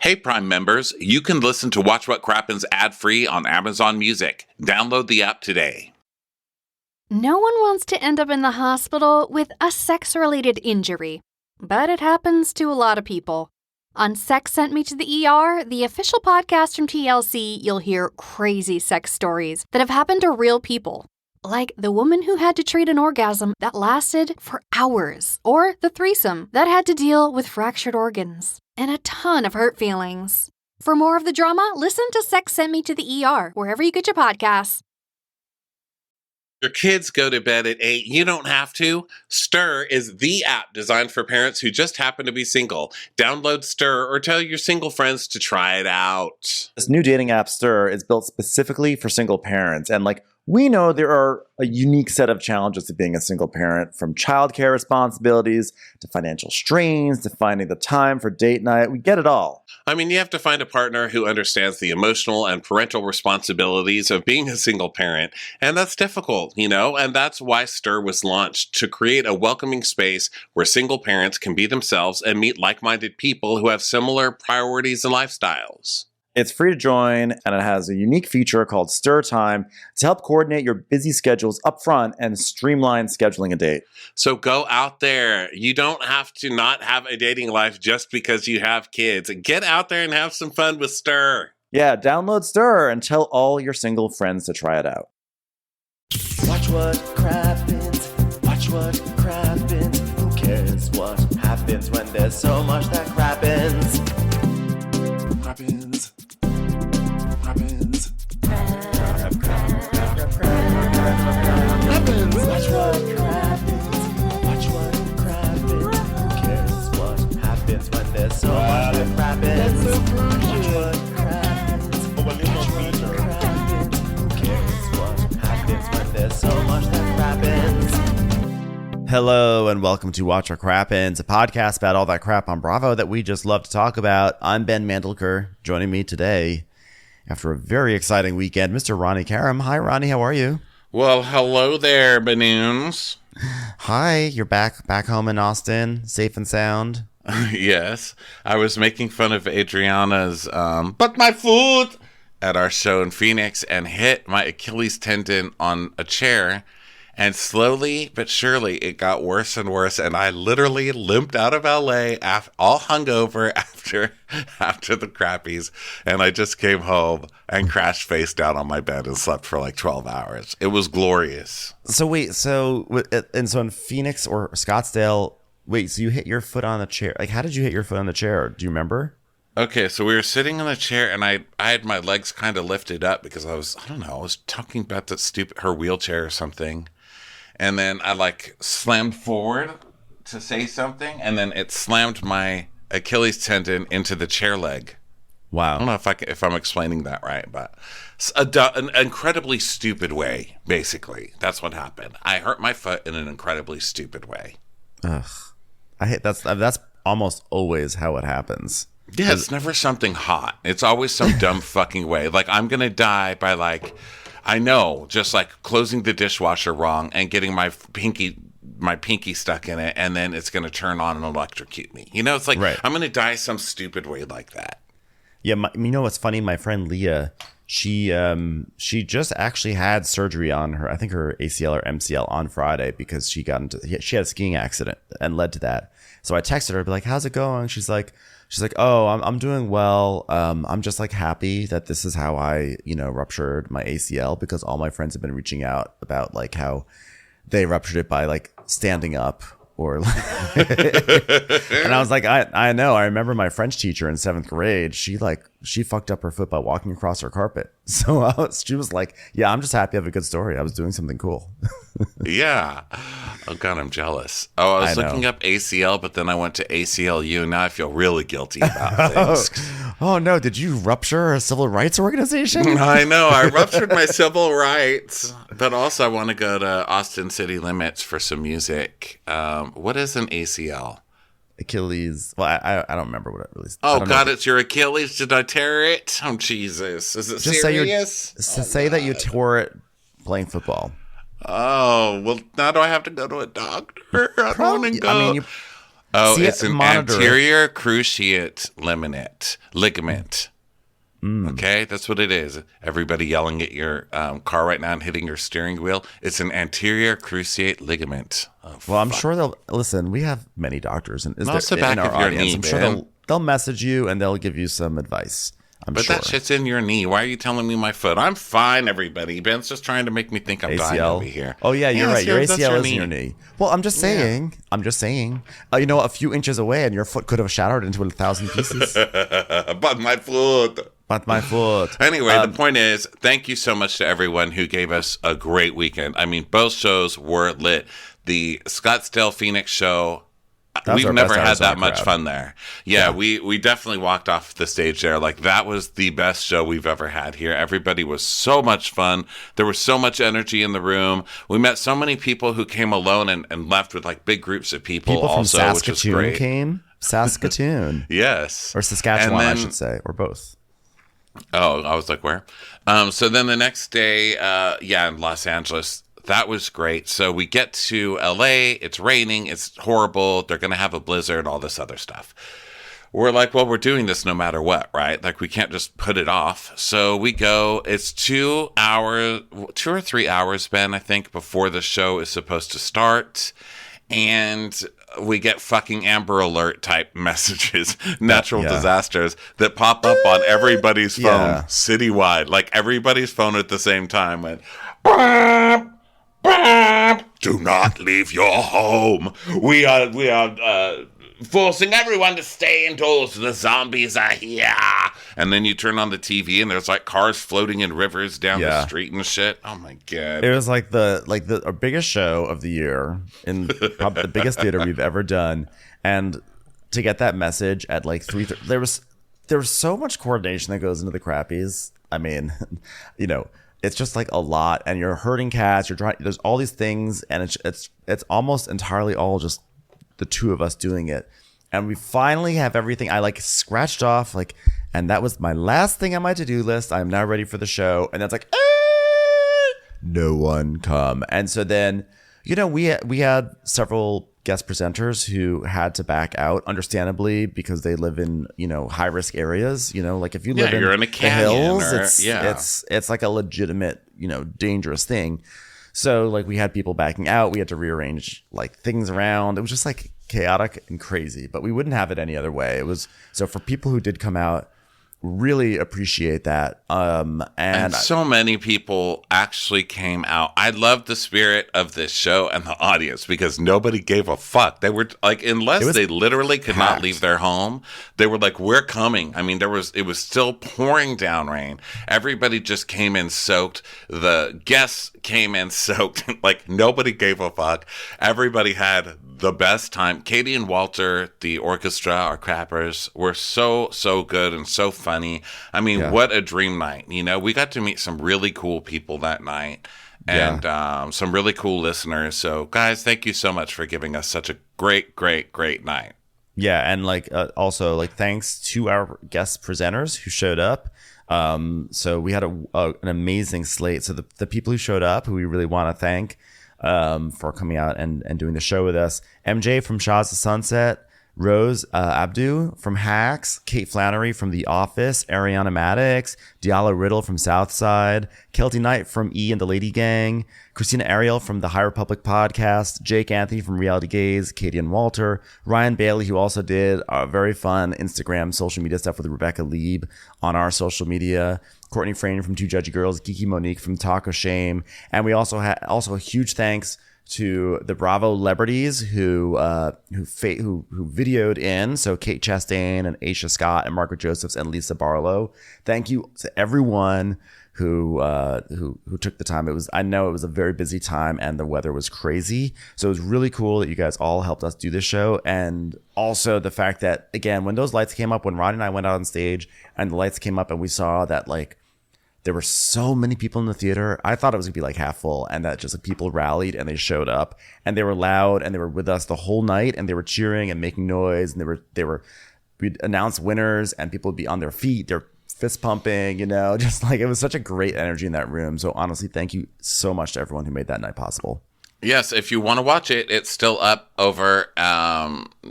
Hey, Prime members, you can listen to Watch What Crappens ad-free on Amazon Music. Download the app today. No one wants to end up in the hospital with a sex-related injury, but it happens to a lot of people. On Sex Sent Me to the ER, the official podcast from TLC, you'll hear crazy sex stories that have happened to real people. Like the woman who had to treat an orgasm that lasted for hours, or the threesome that had to deal with fractured organs, and a ton of hurt feelings. For more of the drama, listen to Sex Sent Me to the ER, wherever you get your podcasts. Your kids go to bed at 8. You don't have to. Stir is the app designed for parents who just happen to be single. Download Stir or tell your single friends to try it out. This new dating app, Stir, is built specifically for single parents. And we know there are a unique set of challenges to being a single parent, from childcare responsibilities to financial strains to finding the time for date night. We get it all. I mean, you have to find a partner who understands the emotional and parental responsibilities of being a single parent. And that's difficult, and that's why Stir was launched, to create a welcoming space where single parents can be themselves and meet like-minded people who have similar priorities and lifestyles. It's free to join, and it has a unique feature called Stir Time to help coordinate your busy schedules up front and streamline scheduling a date. So go out there. You don't have to not have a dating life just because you have kids. Get out there and have some fun with Stir. Yeah, download Stir and tell all your single friends to try it out. Watch what crappens, watch what crappens. Who cares what happens when there's so much that crappens? Crappens. Happens. Watch what crappens. Watch what crappens. Who cares what happens when there's so much that crappens? Watch what crappens. Watch what crappens. Who cares what happens when there's so much that crappens? Hello and welcome to Watch What Crappens, a podcast about all that crap on Bravo that we just love to talk about. I'm Ben Mandelker. Joining me today, after a very exciting weekend, Mr. Ronnie Karam. Hi, Ronnie. How are you? Well, hello there, Banoons. Hi. You're back home in Austin, safe and sound. Yes. I was making fun of Adriana's "but my foot" at our show in Phoenix and hit my Achilles tendon on a chair. And slowly but surely, it got worse and worse, and I literally limped out of LA, all hungover after the crappies, and I just came home and crashed face down on my bed and slept for like 12 hours. It was glorious. So wait, so in Phoenix or Scottsdale, so you hit your foot on the chair. Like, how did you hit your foot on the chair? Do you remember? Okay, so we were sitting in the chair, and I had my legs kind of lifted up because I was talking about her wheelchair or something. And then I slammed forward to say something, and then it slammed my Achilles tendon into the chair leg. Wow. I don't know if I'm explaining that right, but an incredibly stupid way, basically. That's what happened. I hurt my foot in an incredibly stupid way. Ugh. I hate that's almost always how it happens. Yeah, it's never something hot. It's always some dumb fucking way. Like, I'm going to die by I know, just closing the dishwasher wrong and getting my pinky stuck in it, and then it's going to turn on and electrocute me. It's right. I'm going to die some stupid way like that. Yeah, you know what's funny? My friend Leah, she just actually had surgery on her, I think her ACL or MCL on Friday because she had a skiing accident and led to that. So I texted her, be like, "How's it going?" She's like, "Oh, I'm doing well. I'm just happy that this is how I, ruptured my ACL because all my friends have been reaching out about how they ruptured it by standing up or." And I was like, I know. I remember my French teacher in 7th grade. She fucked up her foot by walking across her carpet. So she was like, "Yeah, I'm just happy I have a good story. I was doing something cool." Yeah. Oh, God, I'm jealous. Oh, I was looking up ACL, but then I went to ACLU. Now I feel really guilty about things. Oh, no. Did you rupture a civil rights organization? I know. I ruptured my civil rights. But also I want to go to Austin City Limits for some music. What is an ACL? Achilles. Well, I don't remember what it really is. Oh, God, it's your Achilles. Did I tear it? Oh, Jesus. Is it just serious? Say that you tore it playing football. Oh, well, now do I have to go to a doctor? I don't want to go. Oh, See it's it, an monitor it. anterior cruciate ligament. Okay, that's what it is. Everybody yelling at your car right now and hitting your steering wheel. It's an anterior cruciate ligament. Oh, Well, I'm sure they'll listen. We have many doctors and Also back in our of your audience. knee, I'm sure man. they'll message you and they'll give you some advice. I'm But sure. that shit's in your knee. Why are you telling me my foot? I'm fine, everybody. Ben's just trying to make me think I'm dying ACL. over here. Oh yeah, you're right. Your that's ACL is in your knee. Well, I'm just saying. You know, a few inches away, and your foot could have shattered into 1,000 pieces. But my foot. But my foot. Anyway, the point is, thank you so much to everyone who gave us a great weekend. I mean, both shows were lit. The Scottsdale Phoenix show, That's our we've never best had that Arizona much crowd. fun there. Yeah, we definitely walked off the stage there. Like, that was the best show we've ever had here. Everybody was so much fun. There was so much energy in the room. We met so many people who came alone and left with, like, big groups of people People from also, which was Saskatoon great. came. Saskatoon. Yes. Or Saskatchewan, And I then- should say, or both. Oh, I was like, where? So then the next day, in Los Angeles, that was great. So we get to LA, it's raining, it's horrible, they're going to have a blizzard, all this other stuff. We're like, well, we're doing this no matter what, right? Like, we can't just put it off. So we go, it's 2 or 3 hours, Ben, I think, before the show is supposed to start. And we get fucking Amber Alert type messages, natural disasters that pop up on everybody's phone citywide. Like, everybody's phone at the same time went, "Bam, bam, do not leave your home. We are forcing everyone to stay indoors. The zombies are here." And then you turn on the TV and there's like cars floating in rivers down the street and shit. Oh my God. It was like our biggest show of the year in probably the biggest theater we've ever done. And to get that message at like 3:30, there was so much coordination that goes into the crappies. I mean, you know, it's just like a lot, and you're herding cats. There's all these things, and it's almost entirely all just the two of us doing it. And we finally have everything. I like scratched off and that was my last thing on my to-do list. I'm now ready for the show. And that's like, no one come. And so then, you know, we had several guest presenters who had to back out, understandably, because they live in, you know, high risk areas. You know, like if you live you're in a the canyon hills, it's like a legitimate, you know, dangerous thing. So like we had people backing out. We had to rearrange like things around. It was just like chaotic and crazy, but we wouldn't have it any other way. It was so for people who did come out, really appreciate that. And so many people actually came out. I love the spirit of this show and the audience because nobody gave a fuck. They were like, unless they literally could not leave their home, they were like, we're coming. I mean, it was still pouring down rain. Everybody just came in soaked. The guests came in soaked. Like, nobody gave a fuck. Everybody had the best time. Katie and Walter, the orchestra, our crappers, were so good and so funny. I mean, what a dream night. You know, we got to meet some really cool people that night and some really cool listeners. So, guys, thank you so much for giving us such a great night. Yeah, and like also like thanks to our guest presenters who showed up. So we had an amazing slate. So the people who showed up, who we really want to thank for coming out and doing the show with us: MJ from Shaw's to Sunset, Rose Abdu from Hacks, Kate Flannery from The Office, Ariana Maddox, Diallo Riddle from Southside, Kelty Knight from E and the Lady Gang, Christina Ariel from the High Republic podcast, Jake Anthony from Reality Gaze, Katie and Walter, Ryan Bailey, who also did very fun Instagram social media stuff with Rebecca Lieb on our social media, Courtney Frayne from Two Judgy Girls, Geeky Monique from Talk of Shame, and we also had a huge thanks to the Bravo celebrities who videoed in. So Kate Chastain and Aisha Scott and Margaret Josephs and Lisa Barlow. Thank you to everyone who took the time. I know it was a very busy time and the weather was crazy. So it was really cool that you guys all helped us do this show. And also the fact that, again, when those lights came up, when Ronnie and I went out on stage and the lights came up and we saw that like there were so many people in the theater. I thought it was gonna be like half full, and that just like, people rallied and they showed up and they were loud and they were with us the whole night and they were cheering and making noise and we'd announce winners and people would be on their feet, they're fist pumping, you know, just like it was such a great energy in that room. So honestly, thank you so much to everyone who made that night possible. Yes, if you want to watch it, it's still up over.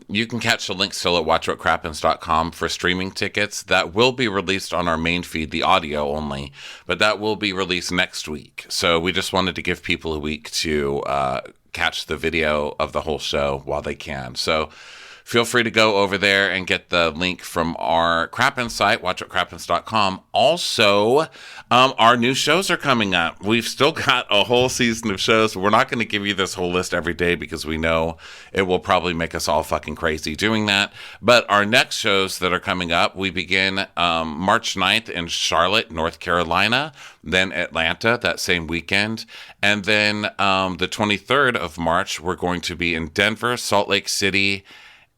You can catch the link still at watchwhatcrappens.com for streaming tickets. That will be released on our main feed, the audio only, but that will be released next week. So we just wanted to give people a week to catch the video of the whole show while they can. So feel free to go over there and get the link from our Crappens site, watchwhatcrappens.com. Also, our new shows are coming up. We've still got a whole season of shows. We're not going to give you this whole list every day because we know it will probably make us all fucking crazy doing that. But our next shows that are coming up, we begin March 9th in Charlotte, North Carolina, then Atlanta that same weekend. And then the 23rd of March, we're going to be in Denver, Salt Lake City,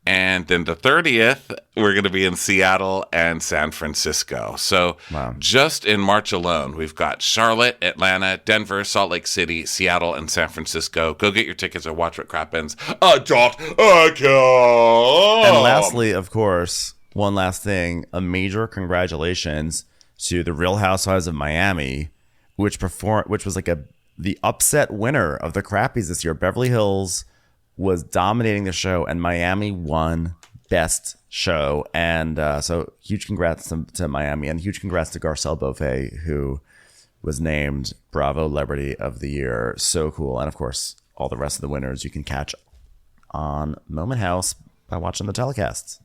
and then the 30th, we're going to be in Seattle and San Francisco. So just in March alone, we've got Charlotte, Atlanta, Denver, Salt Lake City, Seattle, and San Francisco. Go get your tickets at watchwhatcrappens.com. And lastly, of course, one last thing, a major congratulations to the Real Housewives of Miami, which was like the upset winner of the Crappies this year. Beverly Hills was dominating the show, and Miami won Best Show. And so huge congrats to Miami, and huge congrats to Garcelle Beauvais, who was named Bravo Celebrity of the Year. So cool. And of course, all the rest of the winners you can catch on Moment House by watching the telecasts.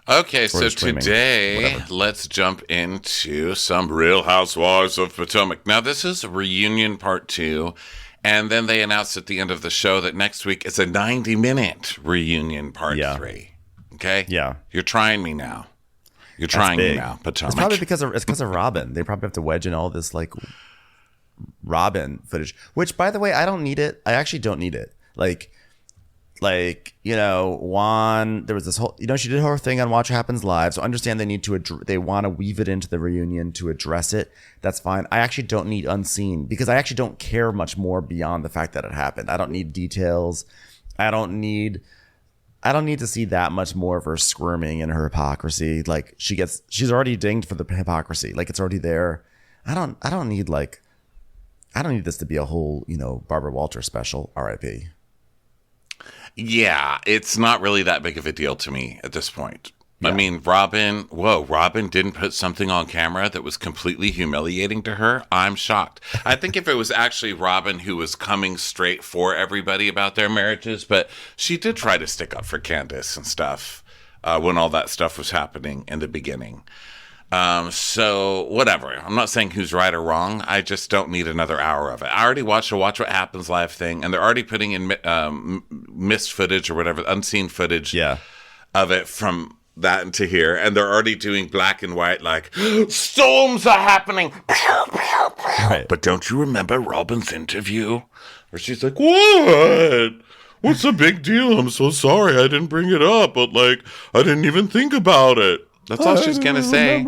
Okay, so today, let's jump into some Real Housewives of Potomac. Now, this is reunion part 2. And then they announced at the end of the show that next week is a 90-minute reunion part 3. Okay? Yeah. You're trying me now. You're trying me now, Potomac. It's probably because of Robin. They probably have to wedge in all this like Robin footage. Which, by the way, I don't need it. I actually don't need it. Like Juan. There was this whole. She did her thing on Watch What Happens Live. So I understand they want to weave it into the reunion to address it. That's fine. I actually don't need Unseen because I actually don't care much more beyond the fact that it happened. I don't need details. I don't need to see that much more of her squirming and her hypocrisy. Like she's already dinged for the hypocrisy. Like it's already there. I don't need this to be a whole, Barbara Walters special. R.I.P. Yeah, it's not really that big of a deal to me at this point. Yeah. I mean, Robin didn't put something on camera that was completely humiliating to her. I'm shocked. I think if it was actually Robin who was coming straight for everybody about their marriages, but she did try to stick up for Candace and stuff when all that stuff was happening in the beginning. So whatever. I'm not saying who's right or wrong. I just don't need another hour of it. I already watched the Watch What Happens Live thing, and they're already putting in missed footage or whatever, unseen footage of it from that into here, and they're already doing black and white, like storms are happening. Right. But don't you remember Robin's interview where she's like, "What? What's the big deal? I'm so sorry I didn't bring it up, but I didn't even think about it." That's all she's gonna say.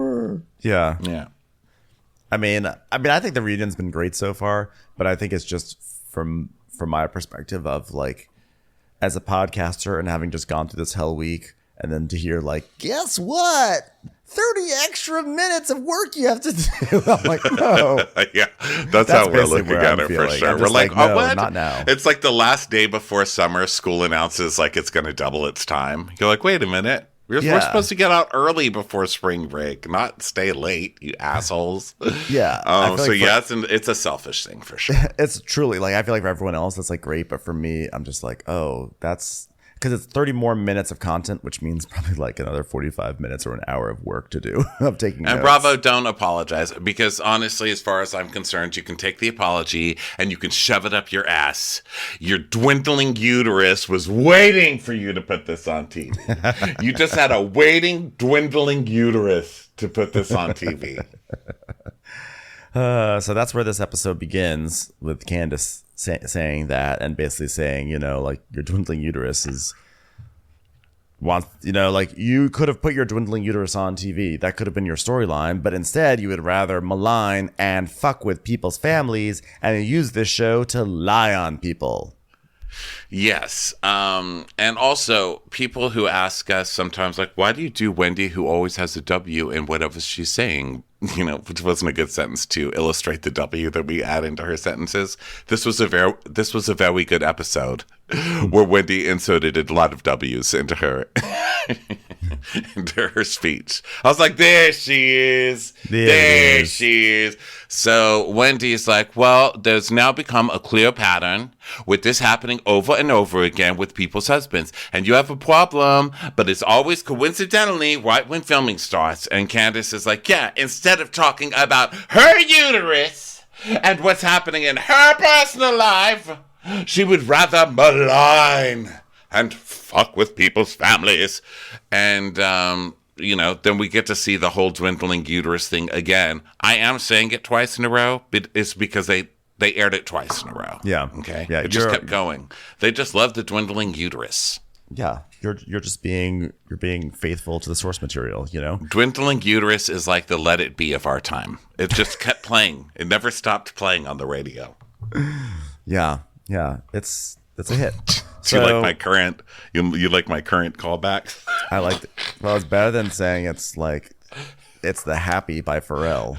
Yeah. Yeah. I mean, I think the reunion's been great so far, but I think it's just from my perspective of as a podcaster and having just gone through this hell week, and then to hear guess what? 30 extra minutes of work you have to do. I'm like, no. Yeah, that's how we're looking at it for sure. We're like, no, oh, what? Not now. It's like the last day before summer, school announces it's going to double its time. You're like, wait a minute. We're supposed to get out early before spring break, not stay late, you assholes. Yeah. It's a selfish thing for sure. It's truly I feel like for everyone else, that's great. But for me, I'm just that's because it's 30 more minutes of content, which means probably another 45 minutes or an hour of work to do of taking And notes. Bravo, don't apologize, because honestly, as far as I'm concerned, you can take the apology and you can shove it up your ass. Your dwindling uterus was waiting for you to put this on TV. You just had a waiting, dwindling uterus to put this on TV. So that's where this episode begins, with Candace saying that, and basically saying, your dwindling uterus you could have put your dwindling uterus on TV. That could have been your storyline, but instead you would rather malign and fuck with people's families and use this show to lie on people. Yes. And also, people who ask us sometimes, like, why do you do Wendy, who always has a W in whatever she's saying? Which wasn't a good sentence to illustrate the W that we add into her sentences. This was a very good episode where Wendy inserted a lot of W's into her into her speech. I was like, there she is. There she is. So Wendy's like, well, there's now become a clear pattern with this happening over and over again with people's husbands. And you have a problem, but it's always coincidentally right when filming starts. And Candace is like, yeah, instead of talking about her uterus and what's happening in her personal life, she would rather malign and fuck with people's families. And, then we get to see the whole dwindling uterus thing again. I am saying it twice in a row, but it's because they aired it twice in a row. Yeah. Okay. Yeah, it just kept going. They just love the dwindling uterus. Yeah. You're just being faithful to the source material, Dwindling uterus is like the Let It Be of our time. It just kept playing. It never stopped playing on the radio. Yeah. Yeah. It's a hit. So, you like my current you like my current callback? I like it. Well, it's better than saying it's the Happy by Pharrell.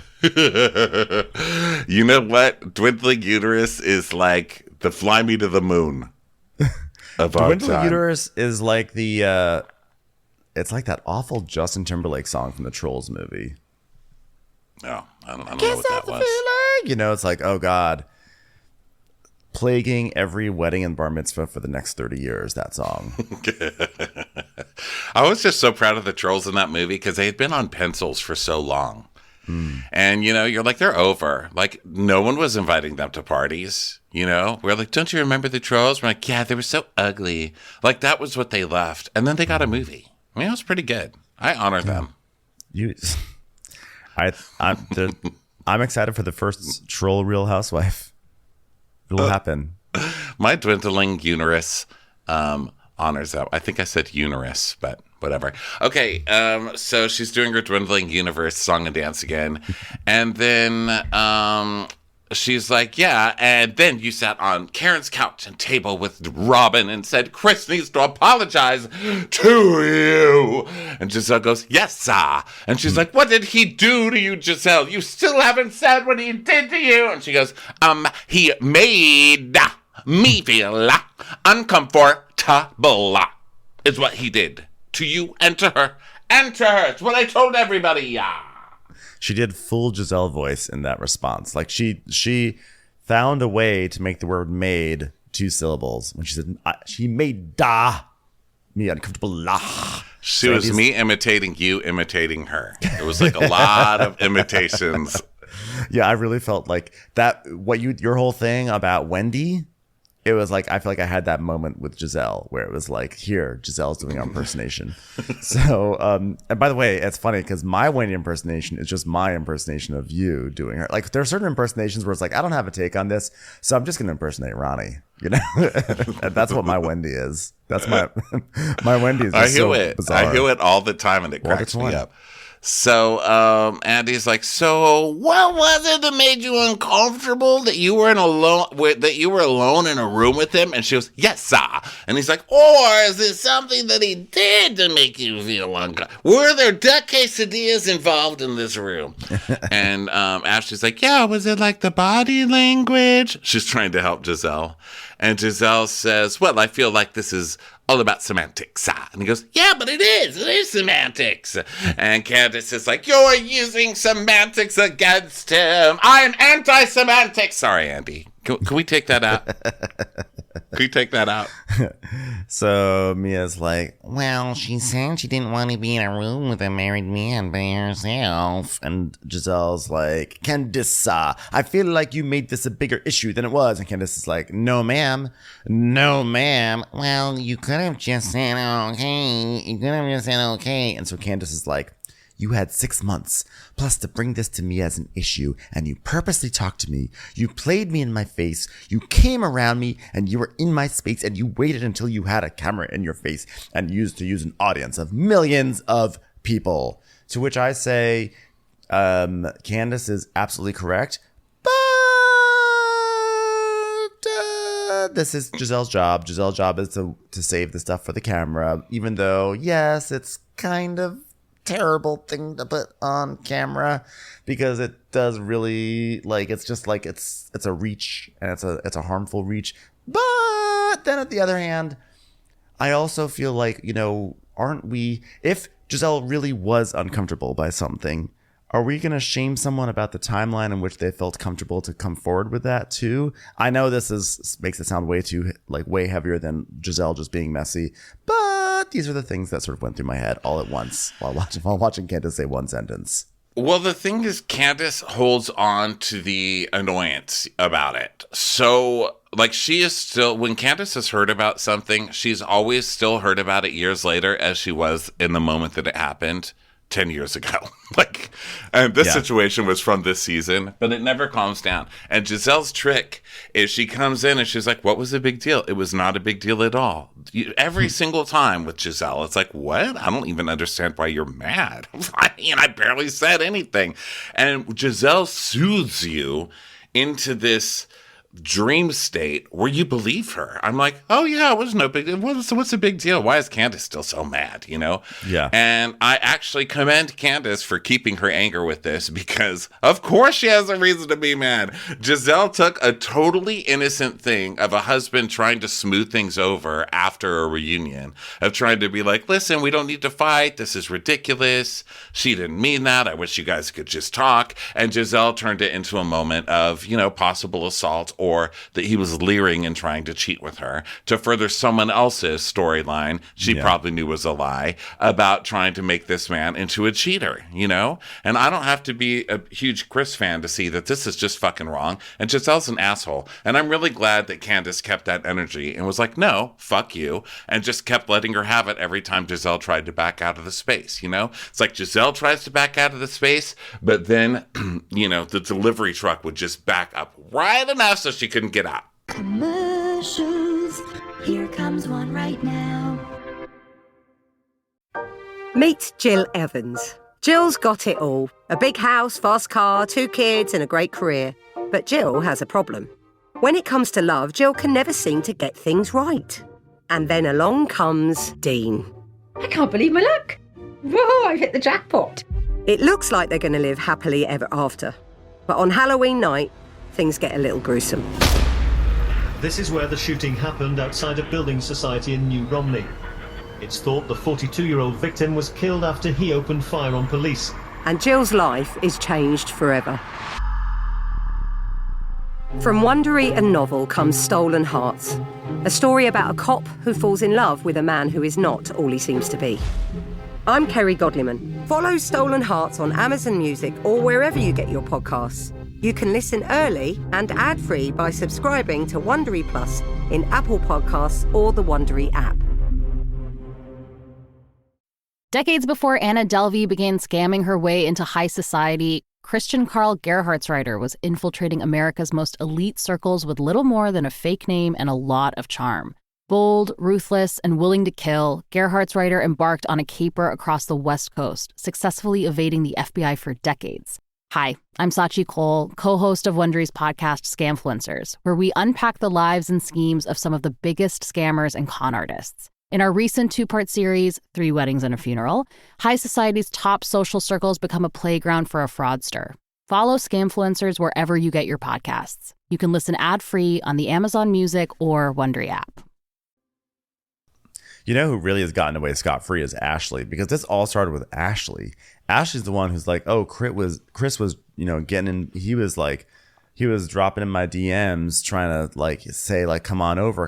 You know what? Dwindling uterus is like the Fly Me to the Moon of our Dwindling time. uterus is like it's like that awful Justin Timberlake song from the Trolls movie. No, I don't know what that was. It's like, oh God, plaguing every wedding and bar mitzvah for the next 30 years, that song. I was just so proud of the Trolls in that movie because they had been on pencils for so long. And, you're like, they're over. Like, no one was inviting them to parties, We're like, don't you remember the Trolls? We're like, yeah, they were so ugly. Like, that was what they left. And then they got a movie. I mean, it was pretty good. I honor them. I'm excited for the first troll Real Housewife. It'll happen. My dwindling uterus honors that. I think I said uterus, but whatever. Okay, so she's doing her dwindling universe song and dance again. And then she's like, yeah, and then you sat on Karen's couch and table with Robin and said, Chris needs to apologize to you. And Giselle goes, yes, sir. And she's like, what did he do to you, Giselle? You still haven't said what he did to you. And she goes, he made me feel uncomfortable is what he did to you and to her. And to her. It's what I told everybody, yeah. She did full Giselle voice in that response. Like she found a way to make the word made 2 syllables when she said she made me uncomfortable. She was me imitating you, imitating her. It was like a lot of imitations. Yeah, I really felt like that. Your whole thing about Wendy. It was like, I feel like I had that moment with Giselle where it was like, here, Giselle's doing our impersonation. So, and by the way, it's funny because my Wendy impersonation is just my impersonation of you doing her. Like, there are certain impersonations where it's like, I don't have a take on this, so I'm just going to impersonate Ronnie, And that's what my Wendy is. That's my Wendy is just so bizarre. I hear it all the time and it cracks me up. So Andy's like, so what was it that made you uncomfortable that you were alone in a room with him? And she goes, yes, sir. And he's like, or is it something that he did to make you feel uncomfortable? Were there duck quesadillas involved in this room? And Ashley's like, yeah, was it like the body language? She's trying to help Giselle. And Giselle says, well, I feel like this is all about semantics. And he goes, yeah, but it is semantics. And Candace is like, you're using semantics against him. I'm anti-semantics. Sorry, Andy. Can we take that out? Can we take that out? So Mia's like, well, she said she didn't want to be in a room with a married man by herself. And Giselle's like, Candace, I feel like you made this a bigger issue than it was. And Candace is like, no, ma'am. No, ma'am. Well, you could have just said okay. You could have just said okay. And so Candace is like, you had 6 months plus to bring this to me as an issue, and you purposely talked to me. You played me in my face. You came around me, and you were in my space, and you waited until you had a camera in your face and used an audience of millions of people. To which I say, Candace is absolutely correct, but this is Giselle's job. Giselle's job is to save the stuff for the camera, even though, yes, it's kind of terrible thing to put on camera because it does really, like, it's just like it's a reach, and it's a harmful reach. But then at the other hand, I also feel like, aren't we, if Giselle really was uncomfortable by something, are we going to shame someone about the timeline in which they felt comfortable to come forward with that too? I know this makes it sound way heavier than Giselle just being messy, but these are the things that sort of went through my head all at once while watching Candace say one sentence. Well, the thing is, Candace holds on to the annoyance about it. So, she is still, when Candace has heard about something, she's always still heard about it years later as she was in the moment that it happened 10 years ago. And this situation was from this season, but it never calms down. And Giselle's trick is she comes in and she's like, what was the big deal? It was not a big deal at all. Every single time with Giselle, it's like, what? I don't even understand why you're mad. I barely said anything. And Giselle soothes you into this dream state where you believe her. I'm like, oh yeah, it was no big deal. What's the big deal? Why is Candace still so mad, Yeah. And I actually commend Candace for keeping her anger with this, because of course she has a reason to be mad. Giselle took a totally innocent thing of a husband trying to smooth things over after a reunion, of trying to be like, listen, we don't need to fight. This is ridiculous. She didn't mean that. I wish you guys could just talk. And Giselle turned it into a moment of, possible assault, or that he was leering and trying to cheat with her, to further someone else's storyline she probably knew was a lie, about trying to make this man into a cheater, And I don't have to be a huge Chris fan to see that this is just fucking wrong, and Giselle's an asshole. And I'm really glad that Candace kept that energy and was like, no, fuck you, and just kept letting her have it every time Giselle tried to back out of the space, It's like Giselle tries to back out of the space, but then, the delivery truck would just back up right enough so she couldn't get out. Commercials. Here comes one right now. Meet Jill Evans. Jill's got it all. A big house, fast car, 2 kids and a great career. But Jill has a problem. When it comes to love, Jill can never seem to get things right. And then along comes Dean. I can't believe my luck. Whoa, I've hit the jackpot. It looks like they're going to live happily ever after. But on Halloween night, things get a little gruesome. This is where the shooting happened outside a building society in New Romney. It's thought the 42-year-old victim was killed after he opened fire on police. And Jill's life is changed forever. From Wondery and Novel comes Stolen Hearts, a story about a cop who falls in love with a man who is not all he seems to be. I'm Kerry Godliman. Follow Stolen Hearts on Amazon Music or wherever you get your podcasts. You can listen early and ad-free by subscribing to Wondery Plus in Apple Podcasts or the Wondery app. Decades before Anna Delvey began scamming her way into high society, Christian Carl Gerhartsreiter was infiltrating America's most elite circles with little more than a fake name and a lot of charm. Bold, ruthless, and willing to kill, Gerhartsreiter embarked on a caper across the West Coast, successfully evading the FBI for decades. Hi, I'm Sachi Cole, co-host of Wondery's podcast Scamfluencers, where we unpack the lives and schemes of some of the biggest scammers and con artists. In our recent 2-part series, 3 Weddings and a Funeral, high society's top social circles become a playground for a fraudster. Follow Scamfluencers wherever you get your podcasts. You can listen ad-free on the Amazon Music or Wondery app. You know who really has gotten away scot-free is Ashley, because this all started with Ashley. Ashley's the one who's like, oh, Chris was, getting in, he was dropping in my DMs trying to say come on over.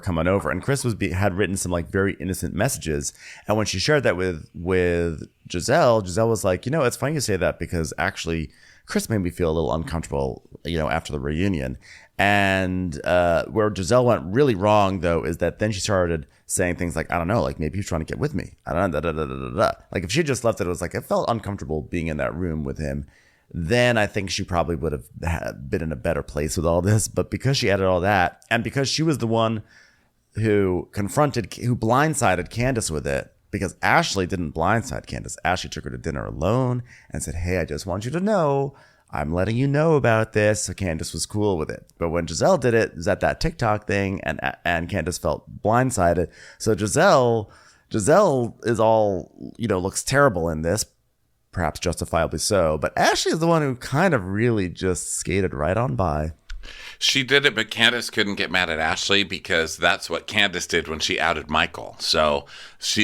And Chris had written some very innocent messages. And when she shared that with Giselle was like, it's funny you say that, because actually Chris made me feel a little uncomfortable, after the reunion. And where Giselle went really wrong, though, is that then she started saying things like, I don't know, maybe he's trying to get with me. I don't know, if she just left it, it was it felt uncomfortable being in that room with him. Then I think she probably would have been in a better place with all this. But because she added all that, and because she was the one who blindsided Candace with it, because Ashley didn't blindside Candace. Ashley took her to dinner alone and said, hey, I just want you to know I'm letting you know about this. So Candace was cool with it. But when Giselle did it was at that TikTok thing, and Candace felt blindsided. So Giselle is all, looks terrible in this, perhaps justifiably so. But Ashley is the one who kind of really just skated right on by. She did it, but Candace couldn't get mad at Ashley because that's what Candace did when she outed Michael. So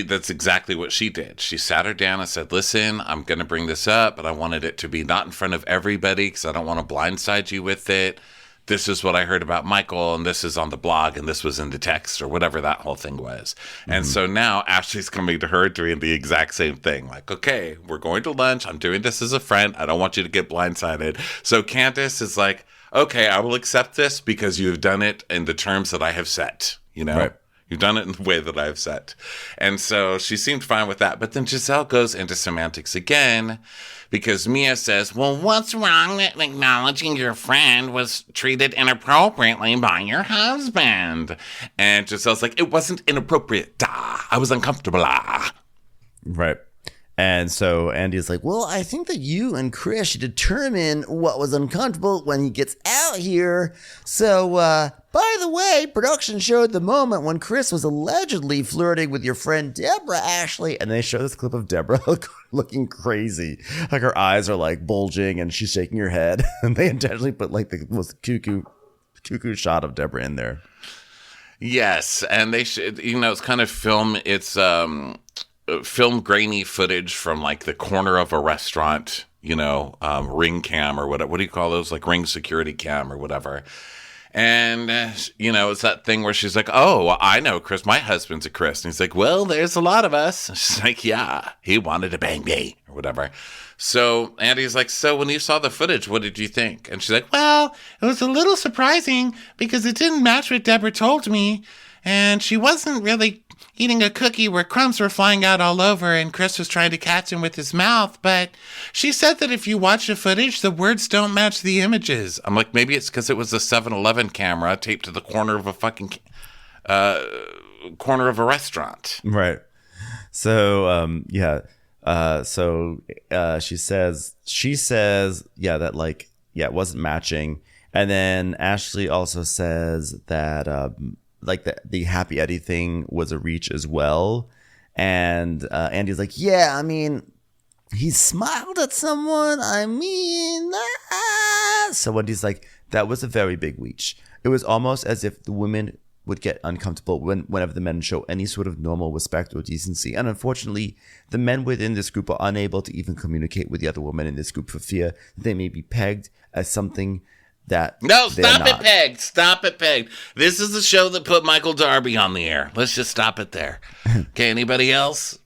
that's exactly what she did. She sat her down and said, listen, I'm going to bring this up, but I wanted it to be not in front of everybody because I don't want to blindside you with it. This is what I heard about Michael, and this is on the blog, and this was in the text, or whatever that whole thing was. And so now Ashley's coming to her doing the exact same thing. Like, okay, we're going to lunch. I'm doing this as a friend. I don't want you to get blindsided. So Candace is like, okay, I will accept this because you have done it in the terms that I have set, Right. You've done it in the way that I have set. And so she seemed fine with that. But then Giselle goes into semantics again because Mia says, well, what's wrong with acknowledging your friend was treated inappropriately by your husband? And Giselle's like, it wasn't inappropriate. I was uncomfortable. Right. And so Andy's like, well, I think that you and Chris should determine what was uncomfortable when he gets out here. So, by the way, production showed the moment when Chris was allegedly flirting with your friend Deborah, Ashley. And they show this clip of Deborah looking crazy. Like her eyes are like bulging and she's shaking her head. And they intentionally put like the most cuckoo shot of Deborah in there. Yes. And they should, it's kind of film grainy footage from like the corner of a restaurant, ring cam or what do you call those? Like ring security cam or whatever. And, it's that thing where she's like, oh, I know Chris. My husband's a Chris. And he's like, well, there's a lot of us. And she's like, yeah, he wanted to bang me or whatever. So Andy's like, so when you saw the footage, what did you think? And she's like, well, it was a little surprising because it didn't match what Deborah told me. And she wasn't really eating a cookie where crumbs were flying out all over and Chris was trying to catch him with his mouth. But she said that if you watch the footage, the words don't match the images. I'm like, maybe it's because it was a 7-Eleven camera taped to the corner of a fucking corner of a restaurant. Right. So, she says, that like, it wasn't matching. And then Ashley also says that, like the Happy Eddie thing was a reach as well. And Andy's like, yeah, I mean, he smiled at someone. So Wendy's like, that was a very big reach. It was almost as if the women would get uncomfortable whenever the men show any sort of normal respect or decency. And unfortunately, the men within this group are unable to even communicate with the other women in this group for fear that they may be pegged as something that Stop it, Peg. This is the show that put Michael Darby on the air. Let's just stop it there. Okay, anybody else?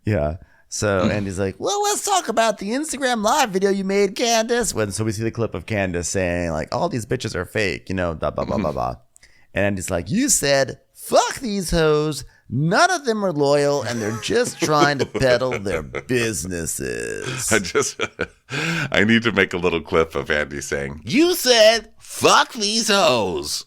Yeah. So Andy's like, well, let's talk about the Instagram live video you made, Candace. So we see the clip of Candace saying like, all these bitches are fake, blah, blah, blah, blah, blah. And Andy's like, you said, fuck these hoes. None of them are loyal, and they're just trying to peddle their businesses. I need to make a little clip of Andy saying, you said, fuck these hoes.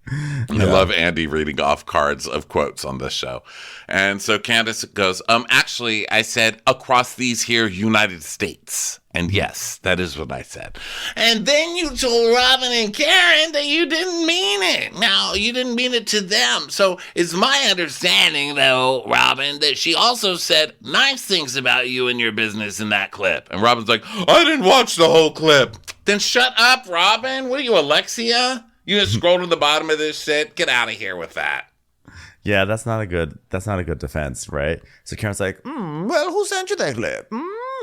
I love Andy reading off cards of quotes on this show. And so Candace goes, actually, I said across these here United States. And yes, that is what I said. And then you told Robin and Karen that you didn't mean it. Now, you didn't mean it to them. So it's my understanding, though, Robin, that she also said nice things about you and your business in that clip. And Robin's like, I didn't watch the whole clip. Then shut up, Robin. What are you, Alexia? You just scroll to the bottom of this shit. Get out of here with that. Yeah, that's not a good defense, right? So Karen's like, well, who sent you that clip?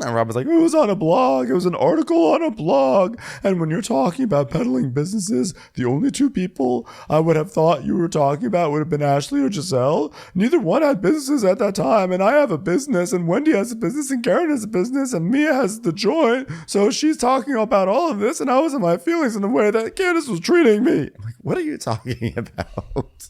And Robin's like, it was on a blog. It was an article on a blog. And when you're talking about peddling businesses, the only two people I would have thought you were talking about would have been Ashley or Giselle. Neither one had businesses at that time. And I have a business, and Wendy has a business, and Karen has a business, and Mia has the joint. So she's talking about all of this, and I was in my feelings in the way that Candace was treating me. I'm like, what are you talking about?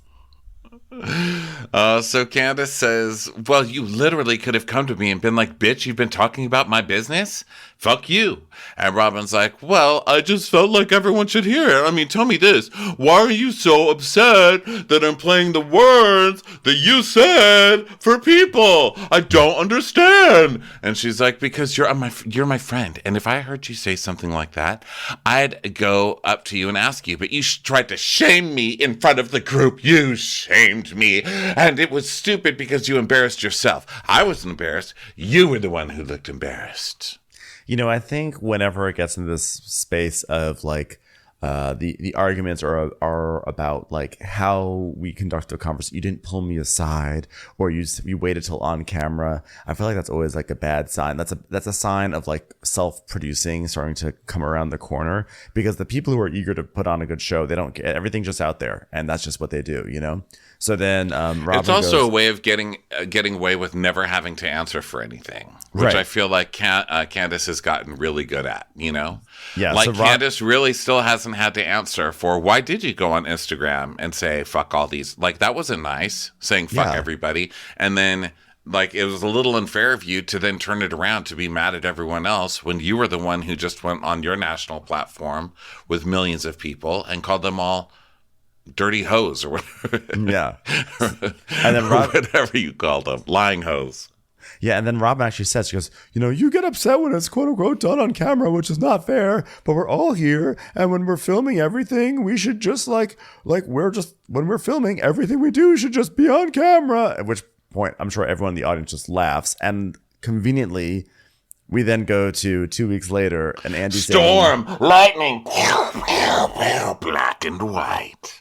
So Candace says, well, you literally could have come to me and been like, bitch, you've been talking about my business? Fuck you. And Robin's like, well, I just felt like everyone should hear it. I mean, tell me this. Why are you so upset that I'm playing the words that you said for people? I don't understand. And she's like, because you're my friend. And if I heard you say something like that, I'd go up to you and ask you. But you tried to shame me in front of the group. You shamed me. And it was stupid because you embarrassed yourself. I wasn't embarrassed. You were the one who looked embarrassed. You know, I think whenever it gets into this space of like the arguments are about like how we conduct a conversation. You didn't pull me aside, or you waited till on camera. I feel like that's always like a bad sign. That's a sign of like self-producing starting to come around the corner, because the people who are eager to put on a good show, they don't get everything just out there, and that's just what they do, you know. So then Robin it's also goes, a way of getting away with never having to answer for anything, which right. I feel like Candace has gotten really good at, you know? Yeah, like so Candace really still hasn't had to answer for why did you go on Instagram and say, fuck all these? Like, that wasn't nice, saying fuck everybody. And then, like, it was a little unfair of you to then turn it around to be mad at everyone else when you were the one who just went on your national platform with millions of people and called them all dirty hoes or whatever. Yeah. And then whatever you called them, lying hoes. Yeah, and then Robin actually says, she goes, you know, you get upset when it's quote unquote done on camera, which is not fair, but we're all here, and when we're filming everything, we should just when we're filming everything we do should just be on camera. At which point, I'm sure everyone in the audience just laughs, and conveniently, we then go to 2 weeks later, and Andy Storm, lightning, black and white.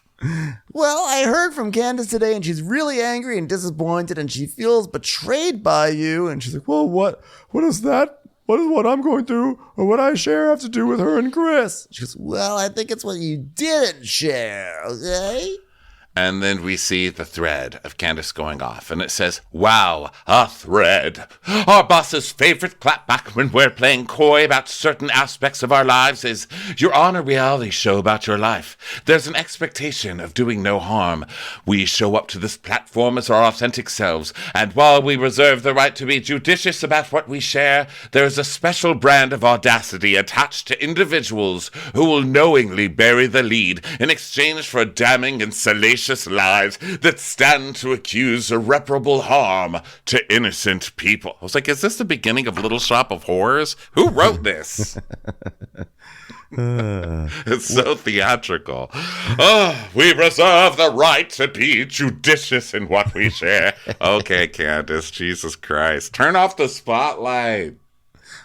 Well, I heard from Candace today, and she's really angry and disappointed, and she feels betrayed by you. And she's like, well, what is that? What is what I'm going through, or what I share, have to do with her and Chris? She goes, well, I think it's what you didn't share, okay? And then we see the thread of Candace going off, and it says, wow, a thread. Our boss's favorite clapback when we're playing coy about certain aspects of our lives is, you're on a reality show about your life. There's an expectation of doing no harm. We show up to this platform as our authentic selves, and while we reserve the right to be judicious about what we share, there's a special brand of audacity attached to individuals who will knowingly bury the lead in exchange for damning and salacious lies that stand to accuse irreparable harm to innocent people. I was like, is this the beginning of Little Shop of Horrors? Who wrote this? It's so theatrical. Oh, we reserve the right to be judicious in what we share. Okay, Candace, Jesus Christ. Turn off the spotlight.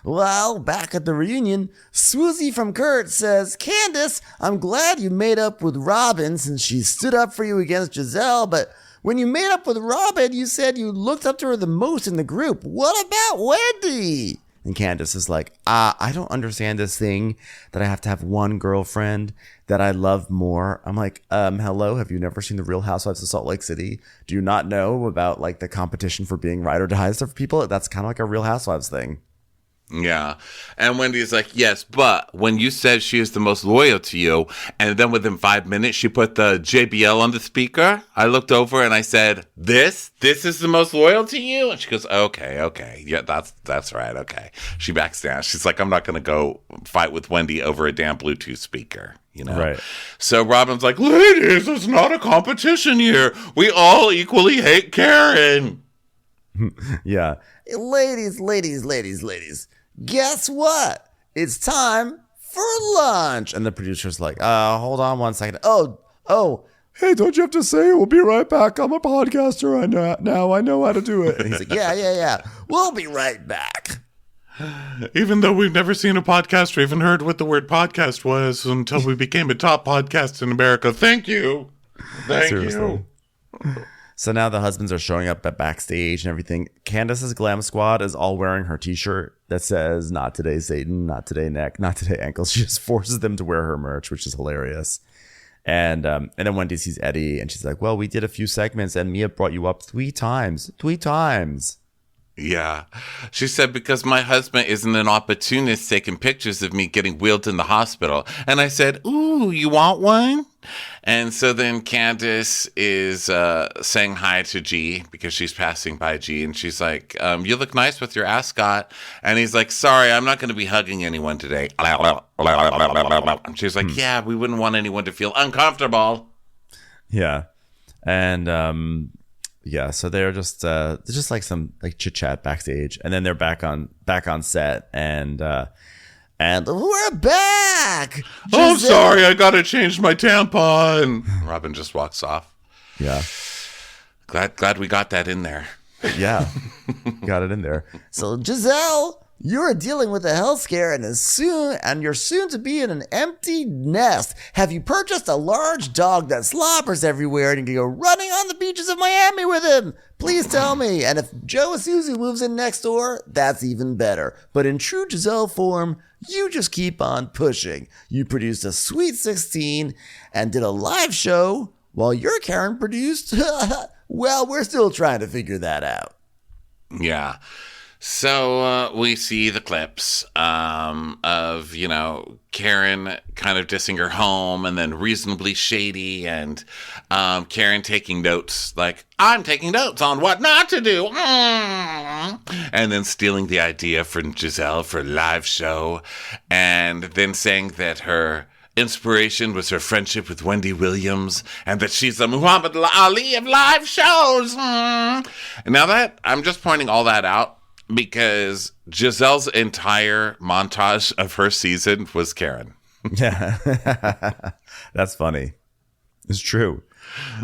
Well, back at the reunion, Swoozie from Kurt says, Candace, I'm glad you made up with Robin since she stood up for you against Giselle, but when you made up with Robin, you said you looked up to her the most in the group. What about Wendy? And Candace is like, I don't understand this thing that I have to have one girlfriend that I love more. I'm like, hello, have you never seen the Real Housewives of Salt Lake City? Do you not know about like the competition for being ride or dies for people? That's kind of like a Real Housewives thing. Yeah. And Wendy's like, yes, but when you said she is the most loyal to you, and then within 5 minutes she put the JBL on the speaker, I looked over and I said, this is the most loyal to you? And she goes, okay. Yeah, that's right. Okay. She backs down. She's like, I'm not going to go fight with Wendy over a damn Bluetooth speaker. You know? Right. So Robin's like, ladies, it's not a competition here. We all equally hate Karen. Yeah. Ladies. Guess what? It's time for lunch. And the producer's like, hold on 1 second. Oh, hey, don't you have to say we'll be right back? I'm a podcaster now. I know how to do it. And he's like, yeah. We'll be right back. Even though we've never seen a podcast or even heard what the word podcast was until we became a top podcast in America. Thank you. Seriously. So now the husbands are showing up at backstage and everything. Candace's glam squad is all wearing her t-shirt that says, not today, Satan, not today, neck, not today, ankles. She just forces them to wear her merch, which is hilarious. And then Wendy sees Eddie and she's like, well, we did a few segments and Mia brought you up 3 times. 3 times. Yeah. She said, because my husband isn't an opportunist taking pictures of me getting wheeled in the hospital. And I said, ooh, you want one? And so then Candace is saying hi to G because she's passing by G. And she's like, you look nice with your ascot. And he's like, sorry, I'm not going to be hugging anyone today. And she's like, yeah, we wouldn't want anyone to feel uncomfortable. Yeah. And yeah, so they're just like some like chit chat backstage, and then they're back on set, and we're back. Oh, I'm sorry, I gotta change my tampon. Robin just walks off. Yeah, glad we got that in there. Yeah, got it in there. So Giselle, you're dealing with a health scare and you're soon to be in an empty nest. Have you purchased a large dog that slobbers everywhere and you can go running on the beaches of Miami with him? Please tell me. And if Joe Isuzu moves in next door, that's even better. But in true Giselle form, you just keep on pushing. You produced a Sweet 16 and did a live show while your Karen produced. Well, we're still trying to figure that out. Yeah. So we see the clips of, Karen kind of dissing her home and then reasonably shady, and Karen taking notes like, I'm taking notes on what not to do. And then stealing the idea from Giselle for a live show, and then saying that her inspiration was her friendship with Wendy Williams and that she's the Muhammad Ali of live shows. Now that I'm just pointing all that out, because Giselle's entire montage of her season was Karen. Yeah. That's funny. It's true.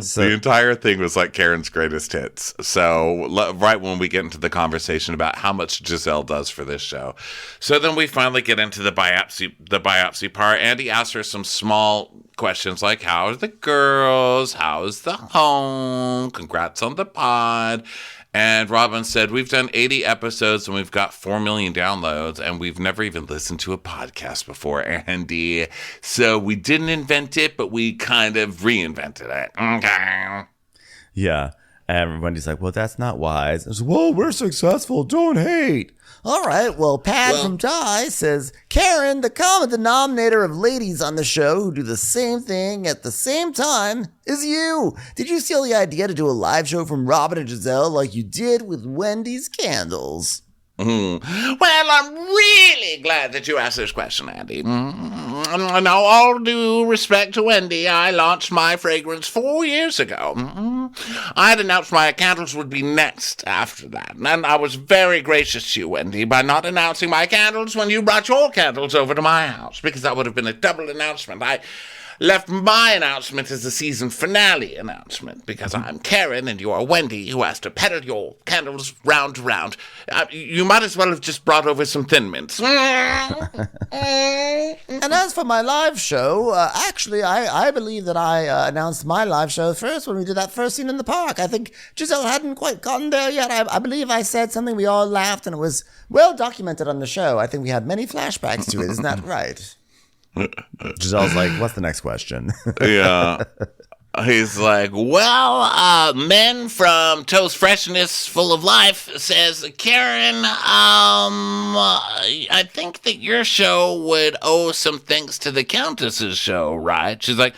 So, the entire thing was like Karen's greatest hits. So right when we get into the conversation about how much Giselle does for this show. So then we finally get into the biopsy part. Andy asks her some small questions like, how are the girls? How's the home? Congrats on the pod. And Robin said, we've done 80 episodes and we've got 4 million downloads and we've never even listened to a podcast before, Andy. So we didn't invent it, but we kind of reinvented it. Okay. Yeah. And Wendy's like, well, that's not wise. And says, well, we're successful. Don't hate. All right, well, Pat from Ty says, Karen, the common denominator of ladies on the show who do the same thing at the same time is you. Did you steal the idea to do a live show from Robin and Giselle like you did with Wendy's candles? Well, I'm really glad that you asked this question, Andy. Now, all due respect to Wendy, I launched my fragrance 4 years ago. I had announced my candles would be next after that, and I was very gracious to you, Wendy, by not announcing my candles when you brought your candles over to my house, because that would have been a double announcement. I left my announcement as a season finale announcement because I'm Karen and you are Wendy, who has to peddle your candles round to round. You might as well have just brought over some Thin Mints. And as for my live show, actually, I believe that I announced my live show first when we did that first scene in the park. I think Giselle hadn't quite gotten there yet. I believe I said something, we all laughed, and it was well documented on the show. I think we had many flashbacks to it. Isn't that right? Giselle's like, what's the next question? Yeah. He's like, well, Men from Toast Freshness Full of Life says, Karen, I think that your show would owe some thanks to the Countess's show, right? She's like,